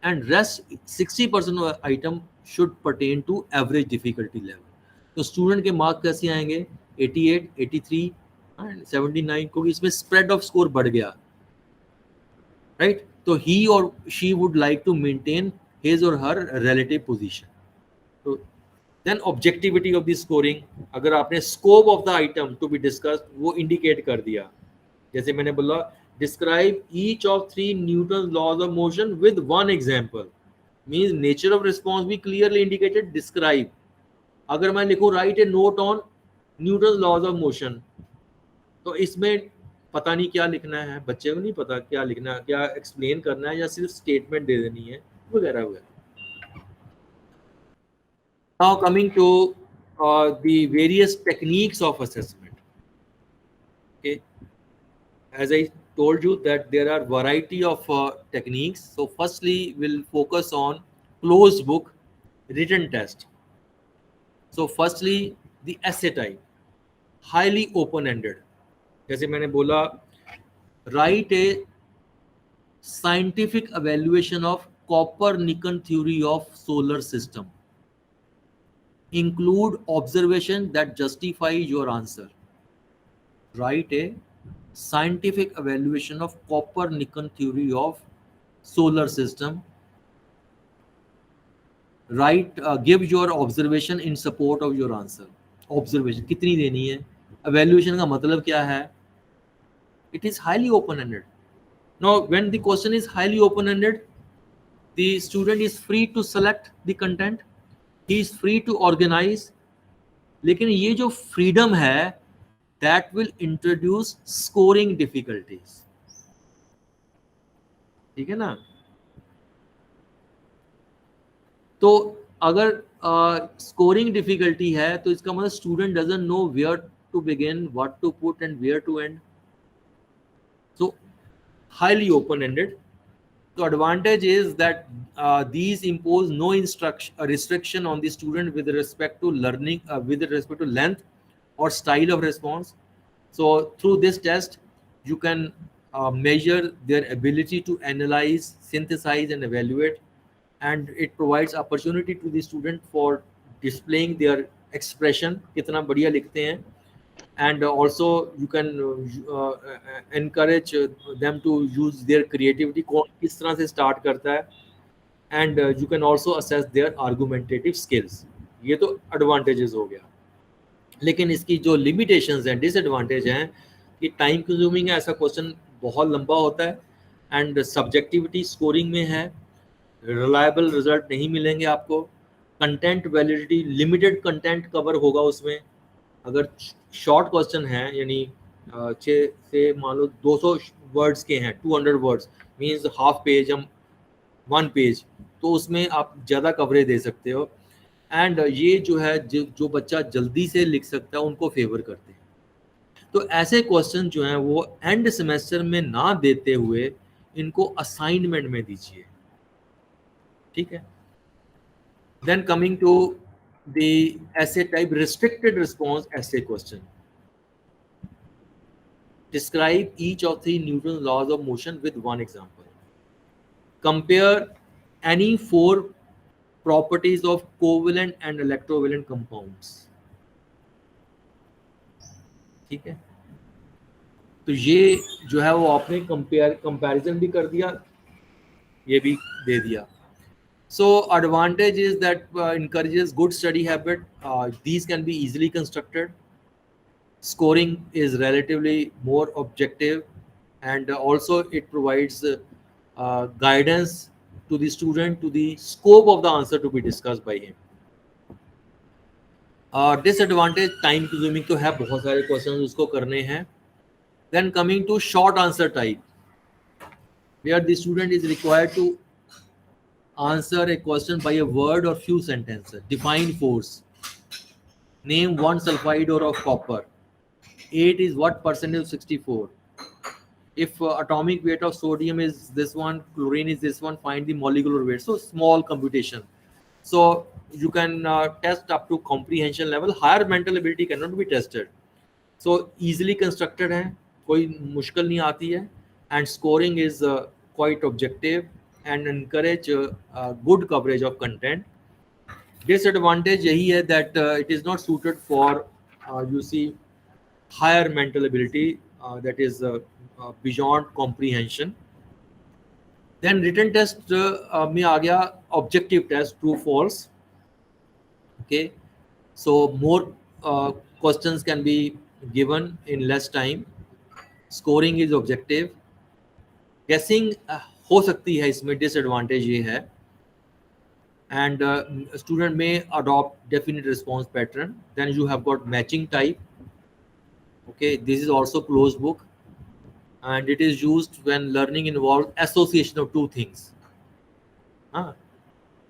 [SPEAKER 1] and rest 60% of item should pertain to average difficulty level. तो student के mark कैसे आएंगे? 88, 83 and 79, क्योंकि इसमें spread off score बढ़ गया, right? तो he और she would like to maintain his or her relative position. तो then objectivity of the scoring, अगर आपने scope of the item to be discussed वो इंडिकेट कर दिया, जैसे मैंने बोला describe each of 3 Newton laws of motion with one example, means nature of response भी क्लियरली इंडिकेटेड. डिस्क्राइब, अगर मैं लिखूं write a note on Newton laws of motion, तो इसमें पता नहीं क्या लिखना है, बच्चे को नहीं पता क्या लिखना है, क्या एक्सप्लेन करना है, या सिर्फ स्टेटमेंट दे देनी है, वगैरह वगैरह. Now coming to the various techniques of assessment. Okay, as I told you that there are variety of techniques. So firstly we'll focus on closed book written test. So firstly the essay type, highly open ended. जैसे मैंने बोला, write a scientific evaluation of Copernican theory of solar system, include observation that justify your answer. Write a scientific evaluation of Copernican theory of solar system. Write, give your observation in support of your answer. Observation कितनी देनी है? Evaluation का मतलब क्या है? It is highly open-ended. Now, when the question is highly open-ended, the student is free to select the content. He is free to organize. लेकिन ये जो freedom है, that will introduce scoring difficulties. ठीक है ना? तो अगर scoring difficulty है, तो इसका मतलब student doesn't know where to begin, what to put and where to end. So highly open-ended. The advantage is that these impose no restriction on the student with respect to learning, with respect to length or style of response. So through this test, you can measure their ability to analyze, synthesize, and evaluate. and it provides opportunity to the student for displaying their expression, कितना बढ़िया लिखते हैं, and also you can encourage them to use their creativity, कौन किस तरह से start करता है, and you can also assess their argumentative skills. ये तो advantages हो गया. लेकिन इसकी जो लिमिटेशंस हैं, डिसएडवांटेज हैं कि टाइम कंज्यूमिंग है, ऐसा क्वेश्चन बहुत लंबा होता है, एंड सब्जेक्टिविटी स्कोरिंग में है, रिलायबल रिजल्ट नहीं मिलेंगे आपको, content validity, limited content cover होगा उसमें. अगर शॉर्ट क्वेश्चन है, यानी 6 से मान लो 200 वर्ड्स के हैं, 200 वर्ड्स मीन्स हाफ पेज, हम 1 पेज, तो उसमें आप ज़्यादा कवरेज दे सकते हो. एंड ये जो है, जो बच्चा जल्दी से लिख सकता है उनको फेवर करते हैं. तो ऐसे क्वेश्चन जो हैं वो एंड सेमेस्टर में ना देते हुए इनको असाइनमेंट में दीजिए. ठीक है. देन कमिंग टू द ऐसे टाइप रिस्ट्रिक्टेड रिस्पॉन्स ऐसे question. Describe each of the Newton laws of motion with one example. Compare any 4 properties of covalent and electrovalent compounds. ठीक है. तो ये जो है वो आपने कंपैरिजन भी कर दिया, ये भी दे दिया. So advantage is that encourages good study habit. These can be easily constructed. Scoring is relatively more objective, and also it provides guidance to the student, to the scope of the answer to be discussed by him. Disadvantage, time consuming तो है, बहुत सारे question उसको करने हैं. Then coming to short answer type, where the student is required to answer a question by a word or few sentences. Define force. Name one sulfide or of copper. 8 is what percentage of 64? If atomic weight of sodium is this one, chlorine is this one, find the molecular weight. So small computation. So you can test up to comprehension level. Higher mental ability cannot be tested. So easily constructed है, कोई मुश्किल नहीं आती है, and scoring is quite objective and encourage good coverage of content. Disadvantage यही है that it is not suited for you see higher mental ability that is beyond comprehension. Then written test में आ गया objective test, true false. Okay, so more questions can be given in less time. Scoring is objective. Guessing हो सकती है, इसमें disadvantage ये है, and student may adopt definite response pattern. Then you have got matching type. Okay, this is also closed book, and it is used when learning involves association of two things.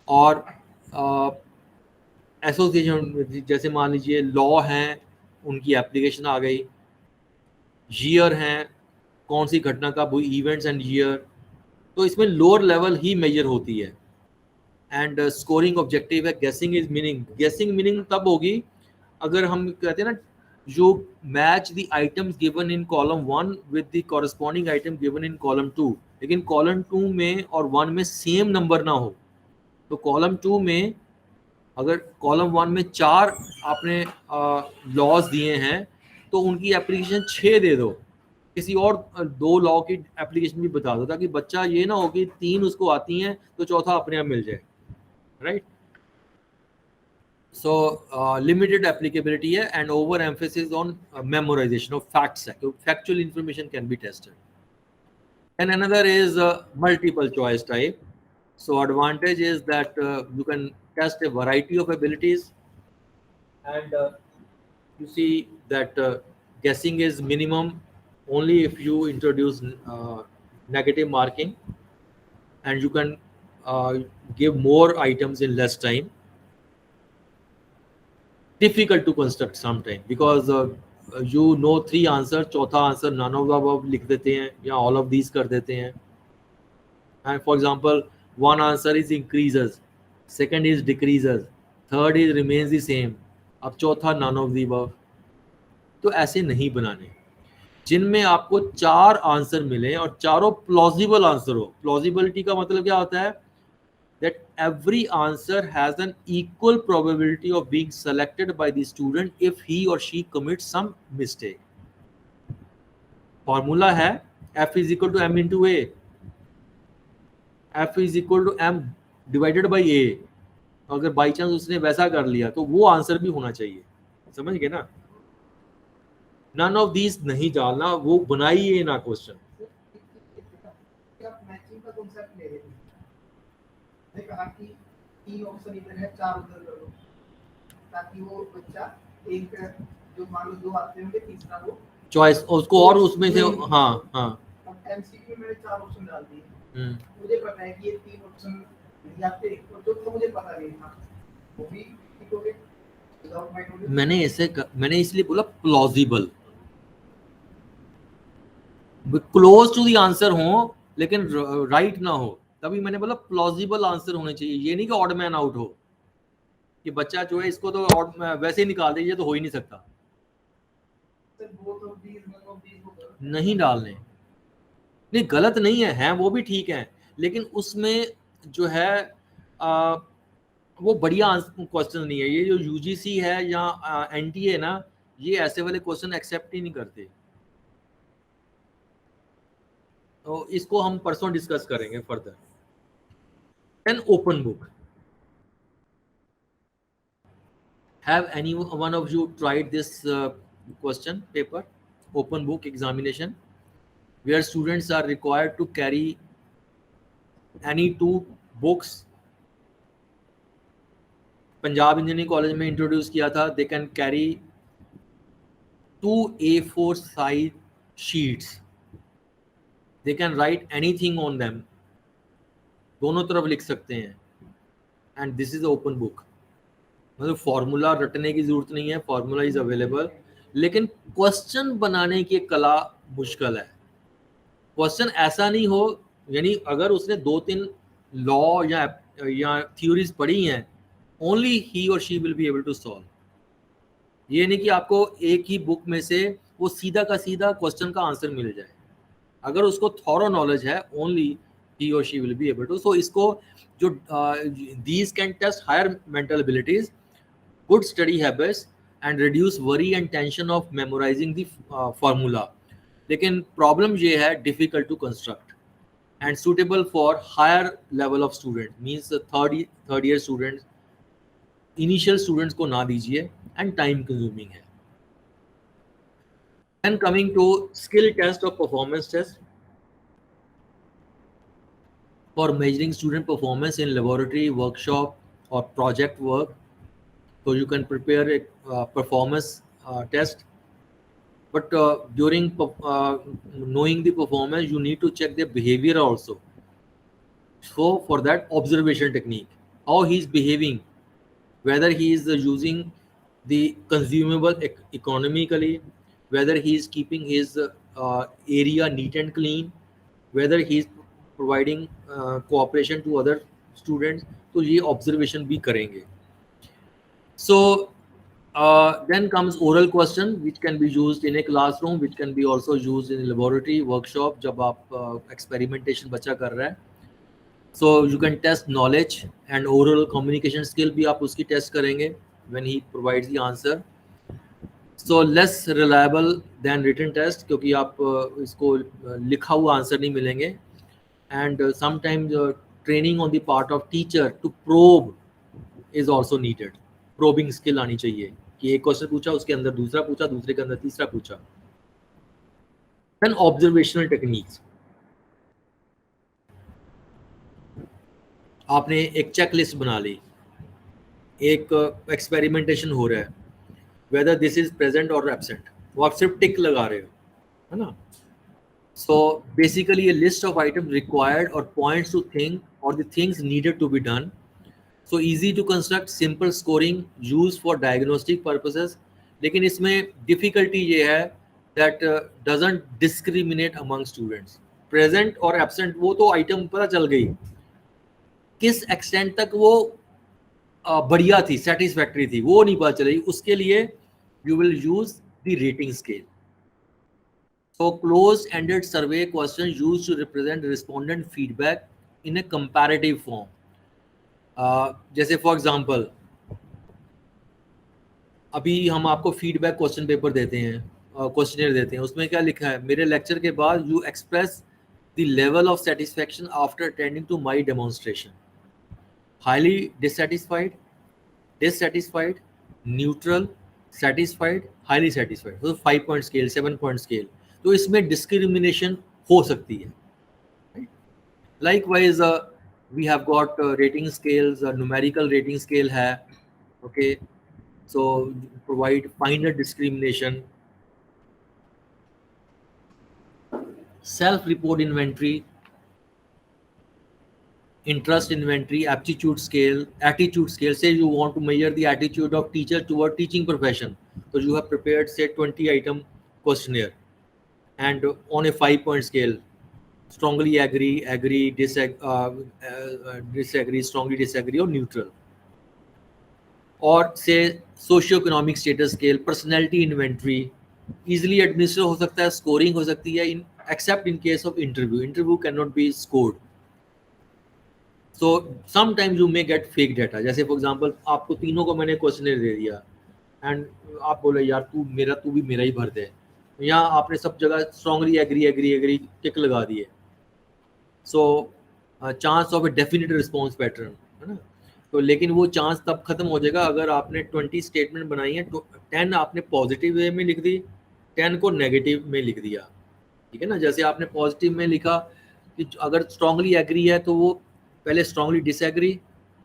[SPEAKER 1] और association, जैसे मान लीजिए law हैं, उनकी application आ गई, year हैं, कौन सी घटना का वो इवेंट्स एंड ईयर, तो इसमें लोअर लेवल ही मेजर होती है. एंड स्कोरिंग ऑब्जेक्टिव है. गेसिंग इज मीनिंग. गेसिंग मीनिंग तब होगी अगर हम कहते हैं ना, जो match the items given in column 1 with the corresponding item given in column 2, लेकिन कॉलम 2 में और 1 में सेम नंबर ना हो. तो कॉलम 2 में अगर कॉलम 1 में 4 आपने लॉज दिए हैं, तो उनकी एप्लीकेशन 6 दे दो, किसी और 2 लॉ की एप्लीकेशन भी बता दो, ताकि बच्चा ये ना हो कि 3 उसको आती हैं तो चौथा अपने आप मिल जाए. राइट. सो लिमिटेड एप्लीकेबिलिटी है, and over emphasis on memorisation of facts है, क्योंकि factual information can be tested. And another is multiple choice type. So advantage is that you can test a variety of abilities, and you see that guessing is minimum only if you introduce negative marking, and you can give more items in less time. Difficult to construct sometimes because you know 3 answers, चौथा answer none of the above लिख देते हैं या all of these कर देते हैं. And for example, one answer is increases, second is decreases, third is remains the same, अब चौथा none of the above. तो ऐसे नहीं बनाने, जिनमें आपको 4 आंसर मिले और चारों प्लॉजिबल आंसर हो. प्लॉजिबिलिटी का मतलब क्या होता है that every answer has an equal probability of being selected by the student if he or she commits some mistake. Formula है f is equal to m into a, f is equal to m divided by a. अगर by chance उसने वैसा कर लिया तो वो answer भी होना चाहिए, समझ गए ना? नन ऑफ दीज नहीं डालना, वो बनाइए ना क्वेश्चन।
[SPEAKER 2] मैचिंग का कांसेप्ट ले रहे थे, मैंने कहा कि तीन ऑप्शन इधर है, चार उधर कर लो, ताकि वो बच्चा एक जो मान लो दो आते होंगे, तीसरा वो
[SPEAKER 1] चॉइस उसको और उसमें से, हाँ हाँ।
[SPEAKER 2] अब एमसीक्यू में मैंने चार ऑप्शन डाल दिए, मुझे पता है कि ये तीन ऑप्शन नहीं आते, और जो तो मुझे पता नहीं था वो भी ठीक हो गए।
[SPEAKER 1] मैंने इसलिए बोला plausible, close to the answer हो लेकिन राइट ना हो, तभी मैंने बोला प्लॉजिबल आंसर होने चाहिए। ये नहीं कि ऑड मैन आउट हो, कि बच्चा जो है इसको तो ऑड वैसे ही निकाल दीजिए, तो हो ही नहीं सकता। नहीं डालने, नहीं गलत नहीं है, हैं वो भी ठीक है, लेकिन उसमें जो है वो बढ़िया क्वेश्चन नहीं है। ये जो यूजीसी है या एनटीए ना, ये ऐसे वाले क्वेश्चन एक्सेप्ट ही नहीं करते। तो इसको हम परसों डिस्कस करेंगे further. Then open book, have any one of you tried this question paper, open book examination, where students are required to carry any two books? Punjab engineering college में इंट्रोड्यूस किया था, they can carry 2 A4 size sheets, they can write anything on them, दोनों तरफ लिख सकते हैं, and this is open book. मतलब formula रटने की जरूरत नहीं है, फॉर्मूला इज अवेलेबल, लेकिन क्वेश्चन बनाने की कला मुश्किल है। क्वेश्चन ऐसा नहीं हो, यानी अगर उसने 2-3 लॉ या थ्योरीज पढ़ी हैं, ओनली ही और she will be able to solve. ये नहीं कि आपको एक ही बुक में से वो सीधा का सीधा क्वेश्चन का आंसर मिल जाए। अगर उसको थॉरो नॉलेज है, ओनली ही और she will be able to. So इसको जो these can test higher mental abilities, good study habits and reduce worry and tension of memorizing the formula. लेकिन प्रॉब्लम ये है difficult to construct and suitable for higher level of student, means third year students, initial students को ना दीजिए, and time consuming है। Then coming to skill test or performance test, for measuring student performance in laboratory, workshop or project work, so you can prepare a performance test, but during knowing the performance, you need to check their behavior also. So for that, observation technique, how he is behaving, whether he is using the consumable economically, whether he is keeping his area neat and clean, whether he is providing cooperation to other students, तो ये observation भी करेंगे. So then comes oral question, which can be used in a classroom, which can be also used in a laboratory workshop, जब आप experimentation बच्चा कर रहा है. So you can test knowledge and oral communication skill भी आप उसकी test करेंगे when he provides the answer. So less reliable than written test, क्योंकि आप इसको लिखा हुआ आंसर नहीं मिलेंगे. And sometimes training on the part of teacher to probe is also needed. Probing skill आनी चाहिए कि एक क्वेश्चन पूछा, उसके अंदर दूसरा पूछा, दूसरे के अंदर तीसरा पूछा. Then observational techniques, आपने एक चेकलिस्ट बना ली, एक एक्सपेरिमेंटेशन हो रहा है, whether this is present or absent, वो आप सिर्फ टिक लगा रहे हो, है ना? So basically a list of items required or points to think or the things needed to be done. So easy to construct, simple scoring, used for diagnostic purposes. लेकिन इसमें difficulty ये है that doesn't discriminate among students. Present और absent वो तो item पता चल गई, किस extent तक वो बढ़िया थी, satisfactory थी, वो नहीं पता चलेगी. उसके लिए you will use the rating scale. So closed-ended survey questions used to represent respondent feedback in a comparative form. जैसे फॉर एग्जांपल अभी हम आपको फीडबैक क्वेश्चन पेपर देते हैं, क्वेश्चनर देते हैं, उसमें क्या लिखा है, मेरे लेक्चर के बाद you express the level of satisfaction after attending to my demonstration, highly dissatisfied, dissatisfied, neutral, satisfied, highly satisfied, तो 5 पॉइंट स्केल, 7 पॉइंट स्केल, तो इसमें डिस्क्रिमिनेशन हो सकती है. Likewise, we have got rating scales, numerical rating scale है, okay, so provide finer discrimination. Self report inventory, interest inventory, aptitude scale, attitude scale. Say you want to measure the attitude of teacher toward teaching profession, so you have prepared say 20 item questionnaire, and on a 5 point scale, strongly agree, agree, disagree, strongly disagree, or neutral. और से socio economic status scale, personality inventory, easily administer हो सकता है, scoring हो सकती है, in except in case of interview, interview can not be scored. So sometimes you may get fake data. जैसे for example आपको तीनों को मैंने क्वेश्चनर दे दिया एंड आप बोले यार तू भी मेरा ही भर दे, यहाँ आपने सब जगह strongly agree agree agree tick लगा दिए. So chance of a definite response pattern है ना. तो लेकिन वो चांस तब खत्म हो जाएगा अगर आपने 20 स्टेटमेंट बनाई है, तो 10 आपने पॉजिटिव वे में लिख दी, 10 को नेगेटिव में लिख दिया. ठीक है ना. जैसे आपने पॉजिटिव में लिखा कि अगर स्ट्रांगली एग्री है तो वो पहले स्ट्रांगली डिसएग्री,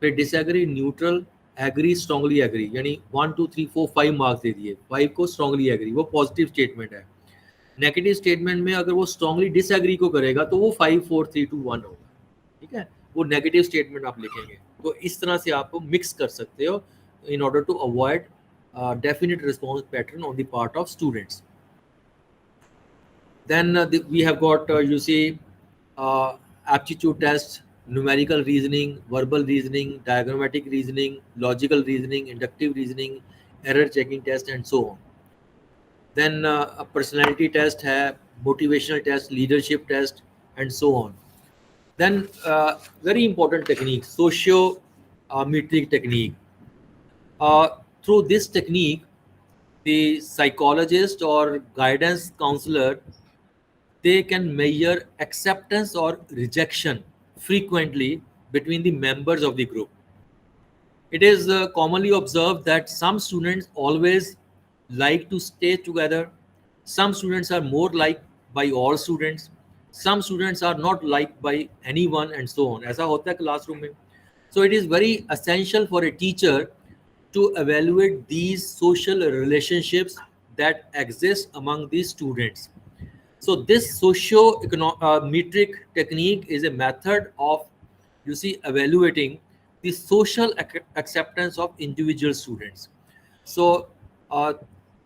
[SPEAKER 1] फिर disagree, neutral, agree, strongly agree, यानी 1 2 3 4 5 मार्क्स दे दिए. 5 को स्ट्रांगली एग्री, वो पॉजिटिव स्टेटमेंट है. नेगेटिव स्टेटमेंट में अगर वो स्ट्रांगली डिसएग्री को करेगा तो वो 5 4 3 2 1 होगा. ठीक है, वो नेगेटिव स्टेटमेंट आप लिखेंगे. तो इस तरह से आप मिक्स कर सकते हो in order to avoid definite response pattern on the part of students. Then we have got you see aptitude test, numerical reasoning, verbal reasoning, diagrammatic reasoning, logical reasoning, inductive reasoning, error checking test, and so on. Then a personality test है, motivational test, leadership test, and so on. Then very important technique, socio-metric technique. Through this technique, the psychologist or guidance counselor, they can measure acceptance or rejection frequently between the members of the group. It is commonly observed that some students always like to stay together. Some students are more liked by all students. Some students are not liked by anyone, and so on. ऐसा होता है classroom में. So it is very essential for a teacher to evaluate these social relationships that exist among these students. So this socio-metric technique is a method of, you see, evaluating the social acceptance of individual students. So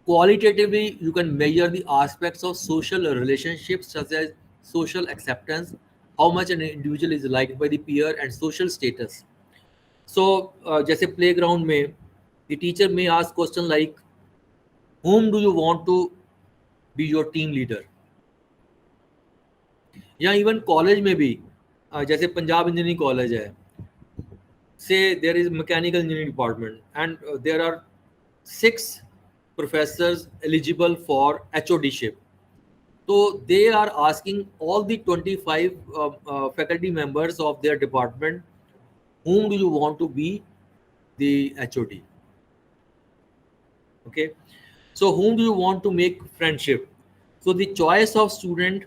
[SPEAKER 1] qualitatively, you can measure the aspects of social relationships such as social acceptance, how much an individual is liked by the peer, and social status. So जैसे playground में, the teacher may ask question like, whom do you want to be your team leader? या even college में भी, जैसे Punjab engineering college है, say there is mechanical engineering department and there are 6 professors eligible for HOD-ship. So they are asking all the 25 faculty members of their department, whom do you want to be the HOD? Okay, so whom do you want to make friendship? So the choice of student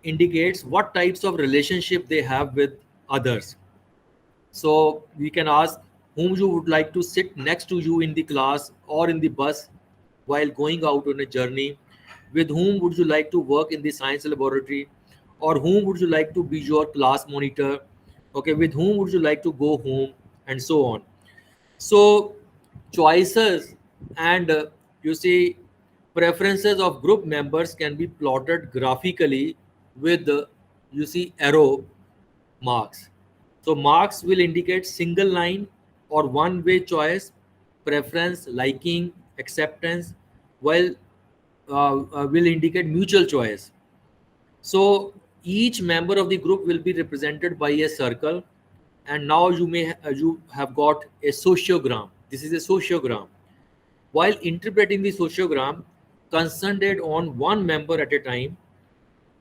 [SPEAKER 1] indicates what types of relationship they have with others. So we can ask whom you would like to sit next to you in the class or in the bus while going out on a journey, with whom would you like to work in the science laboratory, or whom would you like to be your class monitor, okay, with whom would you like to go home, and so on. So choices and you see preferences of group members can be plotted graphically with you see arrow marks. So marks will indicate single line or one way choice, preference, liking, acceptance, while will indicate mutual choice. So each member of the group will be represented by a circle, and now you have got a sociogram. This is a sociogram. While interpreting the sociogram, concentrate on one member at a time,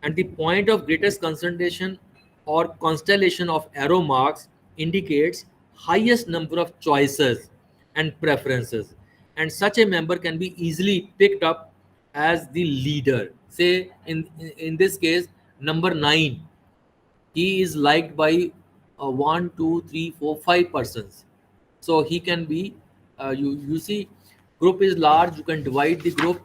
[SPEAKER 1] and the point of greatest concentration or constellation of arrow marks indicates highest number of choices and preferences, and such a member can be easily picked up as the leader. Say in this case, number 9, he is liked by 1 2 3 4 5 persons, so he can be you see, group is large, you can divide the group.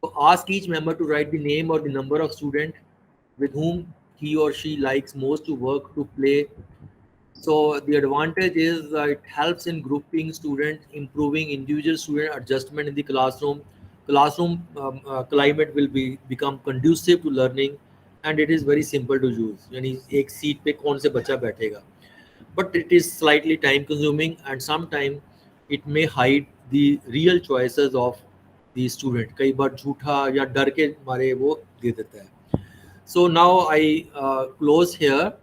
[SPEAKER 1] So ask each member to write the name or the number of student with whom he or she likes most to work, to play. So the advantage is it helps in grouping students, improving individual student adjustment in the classroom. Classroom climate will become conducive to learning, and it is very simple to use. यानी एक seat पे कौन से बच्चा बैठेगा, but it is slightly time consuming, and sometimes it may hide the real choices of the student. कई बार झूठा या डर के मारे वो दे देता है. So now I close here.